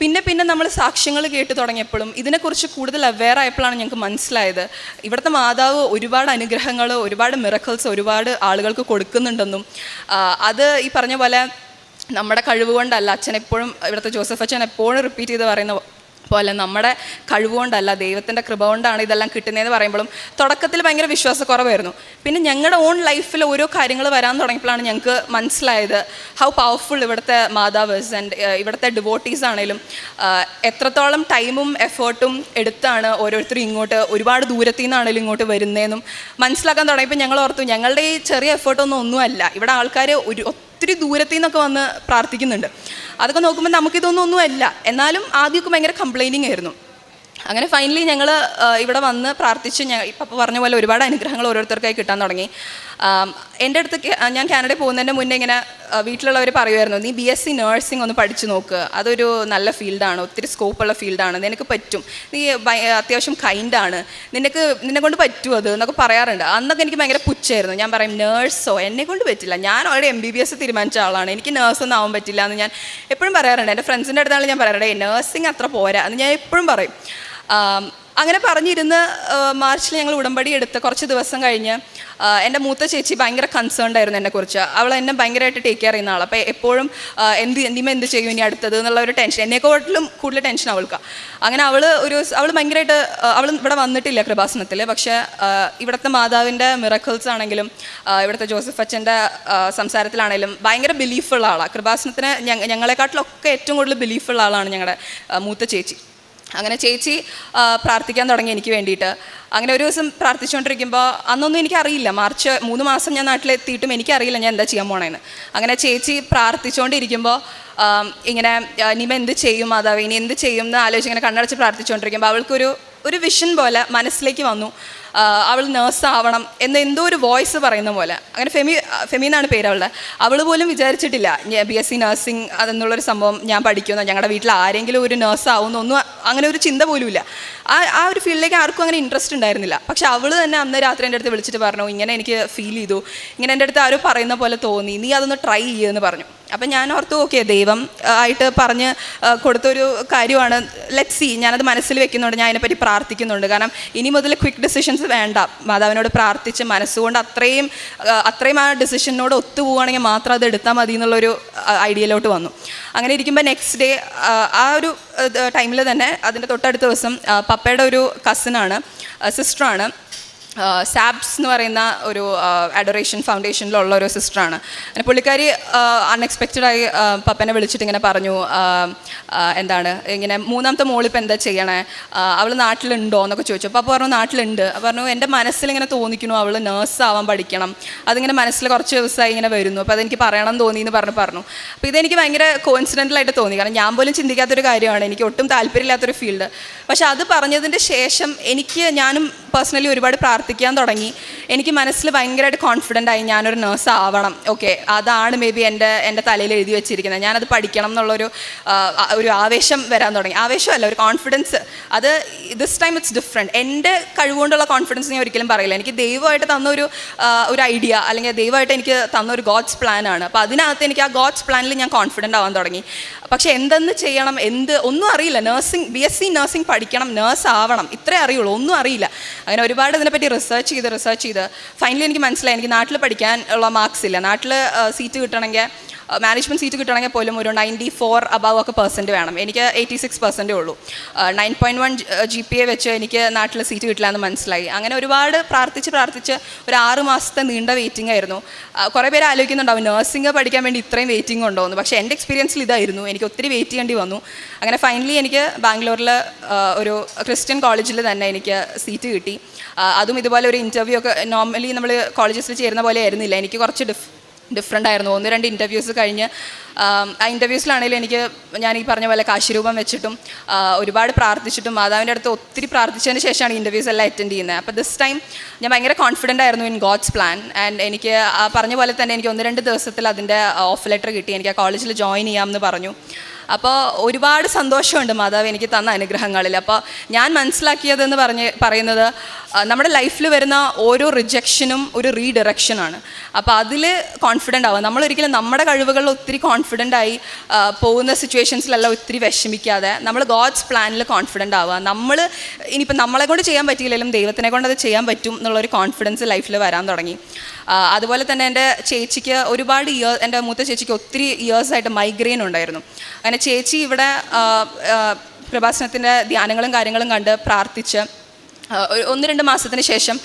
പിന്നെ നമ്മൾ സാക്ഷ്യങ്ങൾ കേട്ട് തുടങ്ങിയപ്പോഴും ഇതിനെക്കുറിച്ച് കൂടുതൽ അവെയർ ആയപ്പോഴാണ് ഞങ്ങൾക്ക് മനസ്സിലായത് ഇവിടുത്തെ മാതാവ് ഒരുപാട് അനുഗ്രഹങ്ങൾ, ഒരുപാട് മിറക്കിൾസ് ഒരുപാട് ആളുകൾക്ക് കൊടുക്കുന്നുണ്ടെന്നും അത് ഈ പറഞ്ഞ പോലെ നമ്മുടെ കഴിവ് കൊണ്ടല്ല. അച്ഛൻ എപ്പോഴും ഇവിടുത്തെ ജോസഫ് അച്ഛൻ എപ്പോഴും റിപ്പീറ്റ് ചെയ്ത് പോലെ നമ്മുടെ കഴിവുകൊണ്ടല്ല ദൈവത്തിൻ്റെ കൃപ കൊണ്ടാണ് ഇതെല്ലാം കിട്ടുന്നതെന്ന് പറയുമ്പോഴും തുടക്കത്തിൽ ഭയങ്കര വിശ്വാസക്കുറവായിരുന്നു. പിന്നെ ഞങ്ങളുടെ ഓൺ ലൈഫിൽ ഓരോ കാര്യങ്ങൾ വരാൻ തുടങ്ങിയപ്പോഴാണ് ഞങ്ങൾക്ക് മനസ്സിലായത് ഹൗ പവർഫുൾ ഇവിടുത്തെ മാതാവേഴ്സ് ആൻഡ് ഇവിടുത്തെ ഡിവോട്ടീസ് ആണെങ്കിലും എത്രത്തോളം ടൈമും എഫേർട്ടും എടുത്താണ് ഓരോരുത്തരും ഇങ്ങോട്ട് ഒരുപാട് ദൂരത്തു നിന്നാണെങ്കിലും ഇങ്ങോട്ട് വരുന്നതെന്നും മനസ്സിലാക്കാൻ തുടങ്ങിയപ്പോൾ ഞങ്ങൾ ഓർത്തു ഞങ്ങളുടെ ഈ ചെറിയ എഫേർട്ടൊന്നുമല്ല, ഇവിടെ ആൾക്കാർ ഒത്തിരി ദൂരത്തു നിന്നൊക്കെ വന്ന് പ്രാർത്ഥിക്കുന്നുണ്ട്. അതൊക്കെ നോക്കുമ്പോൾ നമുക്കിതൊന്നുമല്ല. എന്നാലും ആദ്യമൊക്കെ ഭയങ്കര കംപ്ലൈൻറ്റിങ് ആയിരുന്നു. അങ്ങനെ ഫൈനലി ഞങ്ങൾ ഇവിടെ വന്ന് പ്രാർത്ഥിച്ച് ഇപ്പം പറഞ്ഞ പോലെ ഒരുപാട് അനുഗ്രഹങ്ങൾ ഓരോരുത്തർക്കായി കിട്ടാൻ തുടങ്ങി. എൻ്റെ അടുത്ത് ഞാൻ കാനഡയിൽ പോകുന്നതിൻ്റെ മുന്നേ ഇങ്ങനെ വീട്ടിലുള്ളവർ പറയുമായിരുന്നു, നീ BSc നഴ്സിംഗ് ഒന്ന് പഠിച്ചു നോക്ക്, അതൊരു നല്ല ഫീൽഡാണ്, ഒത്തിരി സ്കോപ്പുള്ള ഫീൽഡാണ്, നിനക്ക് പറ്റും, നീ അത്യാവശ്യം കൈൻഡാണ്, നിന്നെ കൊണ്ട് പറ്റും അത് എന്നൊക്കെ പറയാറുണ്ട്. അന്നൊക്കെ എനിക്ക് ഭയങ്കര പുച്ഛമായിരുന്നു. ഞാൻ പറയും നേഴ്സോ എന്നെ കൊണ്ട് പറ്റില്ല, ഞാൻ ഓൾറെഡി MBBS തീരുമാനിച്ച ആളാണ്, എനിക്ക് നേഴ്സൊന്നും ആവാൻ പറ്റില്ല എന്ന് ഞാൻ എപ്പോഴും പറയാറുണ്ട്. എൻ്റെ ഫ്രണ്ട്സിൻ്റെ അടുത്താണ് ഞാൻ പറയാറുണ്ട് നേഴ്സിംഗ് അത്ര പോരാ എന്ന് ഞാൻ എപ്പോഴും പറയും. അങ്ങനെ പറഞ്ഞിരുന്ന് മാർച്ചിൽ ഞങ്ങൾ ഉടമ്പടി എടുത്ത് കുറച്ച് ദിവസം കഴിഞ്ഞ് എൻ്റെ മൂത്ത ചേച്ചി ഭയങ്കര കൺസേൺഡ് ആയിരുന്നു എന്നെക്കുറിച്ച്. അവൾ എന്നെ ഭയങ്കരമായിട്ട് ടേക്ക് കെയർ ചെയ്യുന്ന ആൾ. അപ്പോൾ എപ്പോഴും എന്ത് ചെയ്യും ഇനി അടുത്തത് എന്നുള്ള ഒരു ടെൻഷൻ, എന്നെക്കാട്ടിലും കൂടുതൽ ടെൻഷൻ അവൾക്കാണ്. അങ്ങനെ അവൾ ഭയങ്കരമായിട്ട് അവൾ ഇവിടെ വന്നിട്ടില്ല കൃപാസനത്തിൽ, പക്ഷേ ഇവിടുത്തെ മാതാവിൻ്റെ മിറക്കിൾസ് ആണെങ്കിലും ഇവിടുത്തെ ജോസഫ് അച്ഛൻ്റെ സംസാരത്തിലാണെങ്കിലും ഭയങ്കര ബിലീഫുള്ള ആളാണ്. കൃപാസനത്തിന് ഞങ്ങളെക്കാട്ടിലൊക്കെ ഏറ്റവും കൂടുതൽ ബിലീഫുള്ള ആളാണ് ഞങ്ങളുടെ മൂത്ത ചേച്ചി. അങ്ങനെ ചേച്ചി പ്രാർത്ഥിക്കാൻ തുടങ്ങി എനിക്ക് വേണ്ടിയിട്ട്. അങ്ങനെ ഒരു ദിവസം പ്രാർത്ഥിച്ചുകൊണ്ടിരിക്കുമ്പോൾ അന്നൊന്നും എനിക്കറിയില്ല, മാർച്ച് 3 മാസം ഞാൻ നാട്ടിലെത്തിയിട്ടും എനിക്കറിയില്ല ഞാൻ എന്താ ചെയ്യാൻ പോണേന്ന്. അങ്ങനെ ചേച്ചി പ്രാർത്ഥിച്ചുകൊണ്ടിരിക്കുമ്പോൾ ഇങ്ങനെ ഇനിമ എന്ത് ചെയ്യും മാതാവ്, ഇനി എന്ത് ചെയ്യും എന്ന് ആലോചിച്ച് ഇങ്ങനെ കണ്ണടച്ച് പ്രാർത്ഥിച്ചുകൊണ്ടിരിക്കുമ്പോൾ അവൾക്കൊരു വിഷൻ പോലെ മനസ്സിലേക്ക് വന്നു, അവൾ നേഴ്സാവണം എന്ന് എന്തോ ഒരു വോയിസ് പറയുന്ന പോലെ. അങ്ങനെ ഫെമി എന്നാണ് പേര് അവളുടെ. അവൾ പോലും വിചാരിച്ചിട്ടില്ല BSc നഴ്സിംഗ് അതെന്നുള്ളൊരു സംഭവം ഞാൻ പഠിക്കുമെന്നോ ഞങ്ങളുടെ വീട്ടിൽ ആരെങ്കിലും ഒരു നേഴ്സാവുന്നൊന്നും അങ്ങനെ ഒരു ചിന്ത പോലുമില്ല. ആ ഒരു ഫീൽഡിലേക്ക് ആർക്കും അങ്ങനെ ഇൻട്രസ്റ്റ് ഉണ്ടായിരുന്നില്ല. പക്ഷെ അവൾ തന്നെ അന്ന് രാത്രി എൻ്റെ അടുത്ത് വിളിച്ചിട്ട് പറഞ്ഞു, ഇങ്ങനെ എനിക്ക് ഫീൽ ചെയ്തു, ഇങ്ങനെ എൻ്റെ അടുത്ത് ആരോ പറയുന്ന പോലെ തോന്നി, നീ അതൊന്ന് ട്രൈ ചെയ്യുമെന്ന് പറഞ്ഞു. അപ്പം ഞാൻ ഓർത്തു ഓക്കെ ദൈവം ആയിട്ട് പറഞ്ഞ് കൊടുത്തൊരു കാര്യമാണ്, ലെറ്റ്സ് സീ. ഞാനത് മനസ്സിൽ വെക്കുന്നുണ്ട്, ഞാൻ അതിനെപ്പറ്റി പ്രാർത്ഥിക്കുന്നുണ്ട്. കാരണം ഇനി മുതൽ ക്വിക്ക് ഡിസിഷൻസ് വേണ്ട, മാതാവിനോട് പ്രാർത്ഥിച്ച് മനസ്സുകൊണ്ട് അത്രയും ആ ഡിസിഷനോട് ഒത്തുപോവുകയാണെങ്കിൽ മാത്രം അത് എടുത്താൽ മതി എന്നുള്ളൊരു ഐഡിയയിലോട്ട് വന്നു. അങ്ങനെ ഇരിക്കുമ്പോൾ നെക്സ്റ്റ് ഡേ ആ ഒരു ടൈമിൽ തന്നെ അതിൻ്റെ തൊട്ടടുത്ത ദിവസം പപ്പയുടെ ഒരു കസിനാണ്, സിസ്റ്ററാണ്, സാബ്സ് എന്ന് പറയുന്ന ഒരു അഡോറേഷൻ ഫൗണ്ടേഷനിലുള്ള ഒരു സിസ്റ്ററാണ്. അങ്ങനെ പുള്ളിക്കാരി അൺഎക്സ്പെക്റ്റഡായി പപ്പനെ വിളിച്ചിട്ട് ഇങ്ങനെ പറഞ്ഞു, എന്താണ് ഇങ്ങനെ മൂന്നാമത്തെ മോളിപ്പോൾ എന്താ ചെയ്യണേ, അവൾ നാട്ടിലുണ്ടോ എന്നൊക്കെ ചോദിച്ചു. അപ്പോൾ പറഞ്ഞു നാട്ടിലുണ്ട്. പറഞ്ഞു എൻ്റെ മനസ്സിലിങ്ങനെ തോന്നിക്കുന്നു അവൾ നേഴ്സാവാൻ പഠിക്കണം, അതിങ്ങനെ മനസ്സിൽ കുറച്ച് ദിവസമായി ഇങ്ങനെ വരുന്നു, അപ്പോൾ അതെനിക്ക് പറയണം തോന്നി എന്ന് പറഞ്ഞു. അപ്പോൾ ഇതെനിക്ക് ഭയങ്കര കോയിൻസിഡൻ്റലായിട്ട് തോന്നി, കാരണം ഞാൻ പോലും ചിന്തിക്കാത്തൊരു കാര്യമാണ്, എനിക്ക് ഒട്ടും താല്പര്യമില്ലാത്തൊരു ഫീൽഡ്. പക്ഷെ അത് പറഞ്ഞതിൻ്റെ ശേഷം ഞാനും പേഴ്സണലി ഒരുപാട് പ്രാർത്ഥിക്കാൻ തുടങ്ങി. എനിക്ക് മനസ്സിൽ ഭയങ്കരമായിട്ട് കോൺഫിഡൻ്റ് ആയി ഞാനൊരു നേഴ്സ് ആവണം, ഓക്കെ അതാണ് മേ ബി എൻ്റെ തലയിൽ എഴുതി വെച്ചിരിക്കുന്നത്, ഞാനത് പഠിക്കണം എന്നുള്ളൊരു ആവേശം വരാൻ തുടങ്ങി. ആവേശമല്ല, ഒരു കോൺഫിഡൻസ്. അത് ദിസ് ടൈം ഇറ്റ്സ് ഡിഫറെൻറ്റ്. എൻ്റെ കഴിവുകൊണ്ടുള്ള കോൺഫിഡൻസ് ഞാൻ ഒരിക്കലും പറയില്ല. എനിക്ക് ദൈവമായിട്ട് തന്നൊരു ഐഡിയ അല്ലെങ്കിൽ ദൈവമായിട്ട് എനിക്ക് തന്നൊരു ഗോഡ്സ് പ്ലാനാണ്. അപ്പോൾ അതിനകത്ത് എനിക്ക് ആ ഗോഡ്സ് പ്ലാനിൽ ഞാൻ കോൺഫിഡൻ്റ് ആവാൻ തുടങ്ങി. പക്ഷേ എന്തെന്ന് ചെയ്യണം ഒന്നും അറിയില്ല. BSc നഴ്സിംഗ് പഠിക്കണം, നേഴ്സ് ആവണം, ഇത്രേ അറിയുള്ളൂ, ഒന്നും അറിയില്ല. അങ്ങനെ ഒരുപാട് ഇതിനെപ്പറ്റി റിസർച്ച് ചെയ്ത് ഫൈനലി എനിക്ക് മനസ്സിലായി എനിക്ക് നാട്ടിൽ പഠിക്കാൻ ഉള്ള മാർക്സ് ഇല്ല. നാട്ടിൽ സീറ്റ് കിട്ടണമെങ്കിൽ മാനേജ്മെൻറ്റ് സീറ്റ് കിട്ടണമെങ്കിൽ പോലും ഒരു 94 അബവ് ഒക്കെ പെർസെൻറ്റ് വേണം. എനിക്ക് 86% ഉള്ളൂ. 9.1 GPA വെച്ച് എനിക്ക് നാട്ടിൽ സീറ്റ് കിട്ടില്ല എന്ന് മനസ്സിലായി. അങ്ങനെ ഒരുപാട് പ്രാർത്ഥിച്ച് ഒരു 6 മാസത്തെ നീണ്ട വെയിറ്റിംഗ് ആയിരുന്നു. കുറേ പേര് ആലോചിക്കുന്നുണ്ടാവും നഴ്സിംഗ് പഠിക്കാൻ വേണ്ടി ഇത്രയും വെയിറ്റിംഗ് ഉണ്ടോ എന്ന്. പക്ഷേ എൻ്റെ എക്സ്പീരിയൻസിൽ ഇതായിരുന്നു, എനിക്ക് ഒത്തിരി വെയിറ്റ് ചെയ്യേണ്ടി വന്നു. അങ്ങനെ ഫൈനലി എനിക്ക് ബാംഗ്ലൂരിൽ ഒരു ക്രിസ്ത്യൻ കോളേജിൽ തന്നെ എനിക്ക് സീറ്റ് കിട്ടി. അതും ഇതുപോലെ ഒരു ഇൻ്റർവ്യൂ ഒക്കെ നോർമലി നമ്മൾ കോളേജസിൽ ചേരുന്ന പോലെ ആയിരുന്നില്ല, എനിക്ക് കുറച്ച് ഡിഫറെൻ്റ് ആയിരുന്നു. 1-2 ഇൻ്റർവ്യൂസ് കഴിഞ്ഞ് ആ ഇൻ്റർവ്യൂസിലാണെങ്കിലും ഞാൻ ഈ പറഞ്ഞ പോലെ കാശിരൂപം വെച്ചിട്ടും ഒരുപാട് പ്രാർത്ഥിച്ചിട്ടും മാതാവിൻ്റെ അടുത്ത് ഒത്തിരി പ്രാർത്ഥിച്ചതിന് ശേഷമാണ് ഇൻ്റർവ്യൂസ് എല്ലാം അറ്റൻഡ് ചെയ്യുന്നത്. അപ്പോൾ ദിസ് ടൈം ഞാൻ ഭയങ്കര കോൺഫിഡൻ്റ് ആയിരുന്നു ഇൻ ഗോഡ്സ് പ്ലാൻ. ആൻഡ് എനിക്ക് ആ പറഞ്ഞ പോലെ തന്നെ എനിക്ക് 1-2 ദിവസത്തിൽ അതിൻ്റെ ഓഫ് ലെറ്റർ കിട്ടി, എനിക്ക് ആ കോളേജിൽ ജോയിൻ ചെയ്യാമെന്ന് പറഞ്ഞു. അപ്പോൾ ഒരുപാട് സന്തോഷമുണ്ട് മാതാവ് എനിക്ക് തന്ന അനുഗ്രഹങ്ങളിൽ. അപ്പോൾ ഞാൻ മനസ്സിലാക്കിയതെന്ന് പറയുന്നത് നമ്മുടെ ലൈഫിൽ വരുന്ന ഓരോ റിജക്ഷനും ഒരു റീഡിറക്ഷനാണ്. അപ്പോൾ അതിൽ കോൺഫിഡൻ്റ് ആവുക, നമ്മളൊരിക്കലും നമ്മുടെ കഴിവുകളിൽ ഒത്തിരി കോൺഫിഡൻ്റ് ആയി പോകുന്ന സിറ്റുവേഷൻസിലെല്ലാം ഒത്തിരി വിഷമിക്കാതെ നമ്മൾ ഗോഡ്സ് പ്ലാനിൽ കോൺഫിഡൻ്റ് ആവുക. ഇനിയിപ്പോൾ നമ്മളെ കൊണ്ട് ചെയ്യാൻ പറ്റിയില്ലെങ്കിലും ദൈവത്തിനെ കൊണ്ട് അത് ചെയ്യാൻ പറ്റും എന്നുള്ളൊരു കോൺഫിഡൻസ് ലൈഫിൽ വരാൻ തുടങ്ങി. അതുപോലെ തന്നെ എൻ്റെ ചേച്ചിക്ക് എൻ്റെ മൂത്ത ചേച്ചിക്ക് ഒത്തിരി ഇയേഴ്സായിട്ട് മൈഗ്രെയിൻ ഉണ്ടായിരുന്നു. അങ്ങനെ ചേച്ചി ഇവിടെ കൃപാസനത്തിൻ്റെ ധ്യാനങ്ങളും കാര്യങ്ങളും കണ്ട് പ്രാർത്ഥിച്ച് 1-2 മാസത്തിന് ശേഷം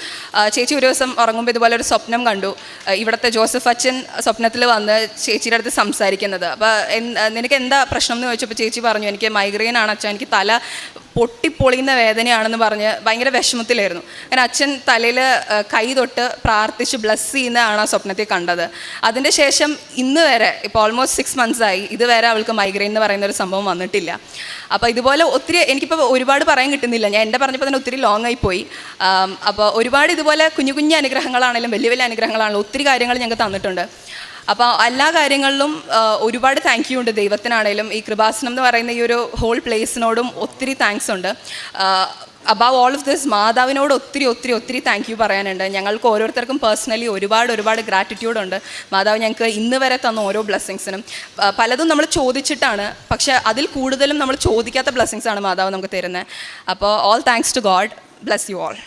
ചേച്ചി ഒരു ദിവസം ഉറങ്ങുമ്പോൾ ഇതുപോലെ ഒരു സ്വപ്നം കണ്ടു. ഇവിടുത്തെ ജോസഫ് അച്ഛൻ സ്വപ്നത്തിൽ വന്ന് ചേച്ചിയുടെ അടുത്ത് സംസാരിക്കുന്നത്. അപ്പോൾ നിനക്ക് എന്താ പ്രശ്നം എന്ന് ചോദിച്ചപ്പോൾ ചേച്ചി പറഞ്ഞു, എനിക്ക് മൈഗ്രെയിൻ ആണ് അച്ഛൻ, എനിക്ക് തല പൊട്ടിപ്പൊളിയുന്ന വേദനയാണെന്ന് പറഞ്ഞ് ഭയങ്കര വിഷമത്തിലായിരുന്നു. അങ്ങനെ അച്ഛൻ തലയിൽ കൈ തൊട്ട് പ്രാർത്ഥിച്ച് ബ്ലസ് ചെയ്യുന്നതാണ് ആ സ്വപ്നത്തിൽ കണ്ടത്. അതിൻ്റെ ശേഷം ഇന്ന് വരെ ഇപ്പോൾ ഓൾമോസ്റ്റ് 6 months ആയി, ഇതുവരെ അവൾക്ക് മൈഗ്രെയിൻ എന്ന് പറയുന്ന ഒരു സംഭവം വന്നിട്ടില്ല. അപ്പോൾ ഇതുപോലെ ഒത്തിരി എനിക്കിപ്പോൾ ഒരുപാട് പറയാൻ കിട്ടുന്നില്ല, ഞാൻ എൻ്റെ പറഞ്ഞപ്പോൾ തന്നെ ഒത്തിരി ലോങ് ആയി പോയി. അപ്പോൾ ഒരുപാട് ഇതുപോലെ കുഞ്ഞു കുഞ്ഞു അനുഗ്രഹങ്ങളാണെങ്കിലും വലിയ വലിയ അനുഗ്രഹങ്ങളാണെങ്കിലും ഒത്തിരി കാര്യങ്ങൾ ഞങ്ങൾക്ക് തന്നിട്ടുണ്ട്. അപ്പോൾ എല്ലാ കാര്യങ്ങളിലും ഒരുപാട് താങ്ക് യു ഉണ്ട് ദൈവത്തിനാണേലും ഈ കൃപാസനം എന്ന് പറയുന്ന ഈ ഒരു ഹോൾ പ്ലേസിനോടും ഒത്തിരി താങ്ക്സ് ഉണ്ട്. അബവ് ഓൾ ഓഫ് ദിസ് മാതാവിനോട് ഒത്തിരി ഒത്തിരി ഒത്തിരി താങ്ക് യു പറയാനുണ്ട്. ഞങ്ങൾക്ക് ഓരോരുത്തർക്കും പേഴ്സണലി ഒരുപാട് ഗ്രാറ്റിറ്റ്യൂഡ് ഉണ്ട്. മാതാവ് ഞങ്ങൾക്ക് ഇന്ന് വരെ തന്ന ഓരോ ബ്ലെസ്സിങ്സിനും പലതും നമ്മൾ ചോദിച്ചിട്ടാണ്, പക്ഷേ അതിൽ കൂടുതലും നമ്മൾ ചോദിക്കാത്ത ബ്ലെസ്സിങ്സാണ് മാതാവ് നമുക്ക് തരുന്നത്. അപ്പോൾ all thanks to God. Bless you all.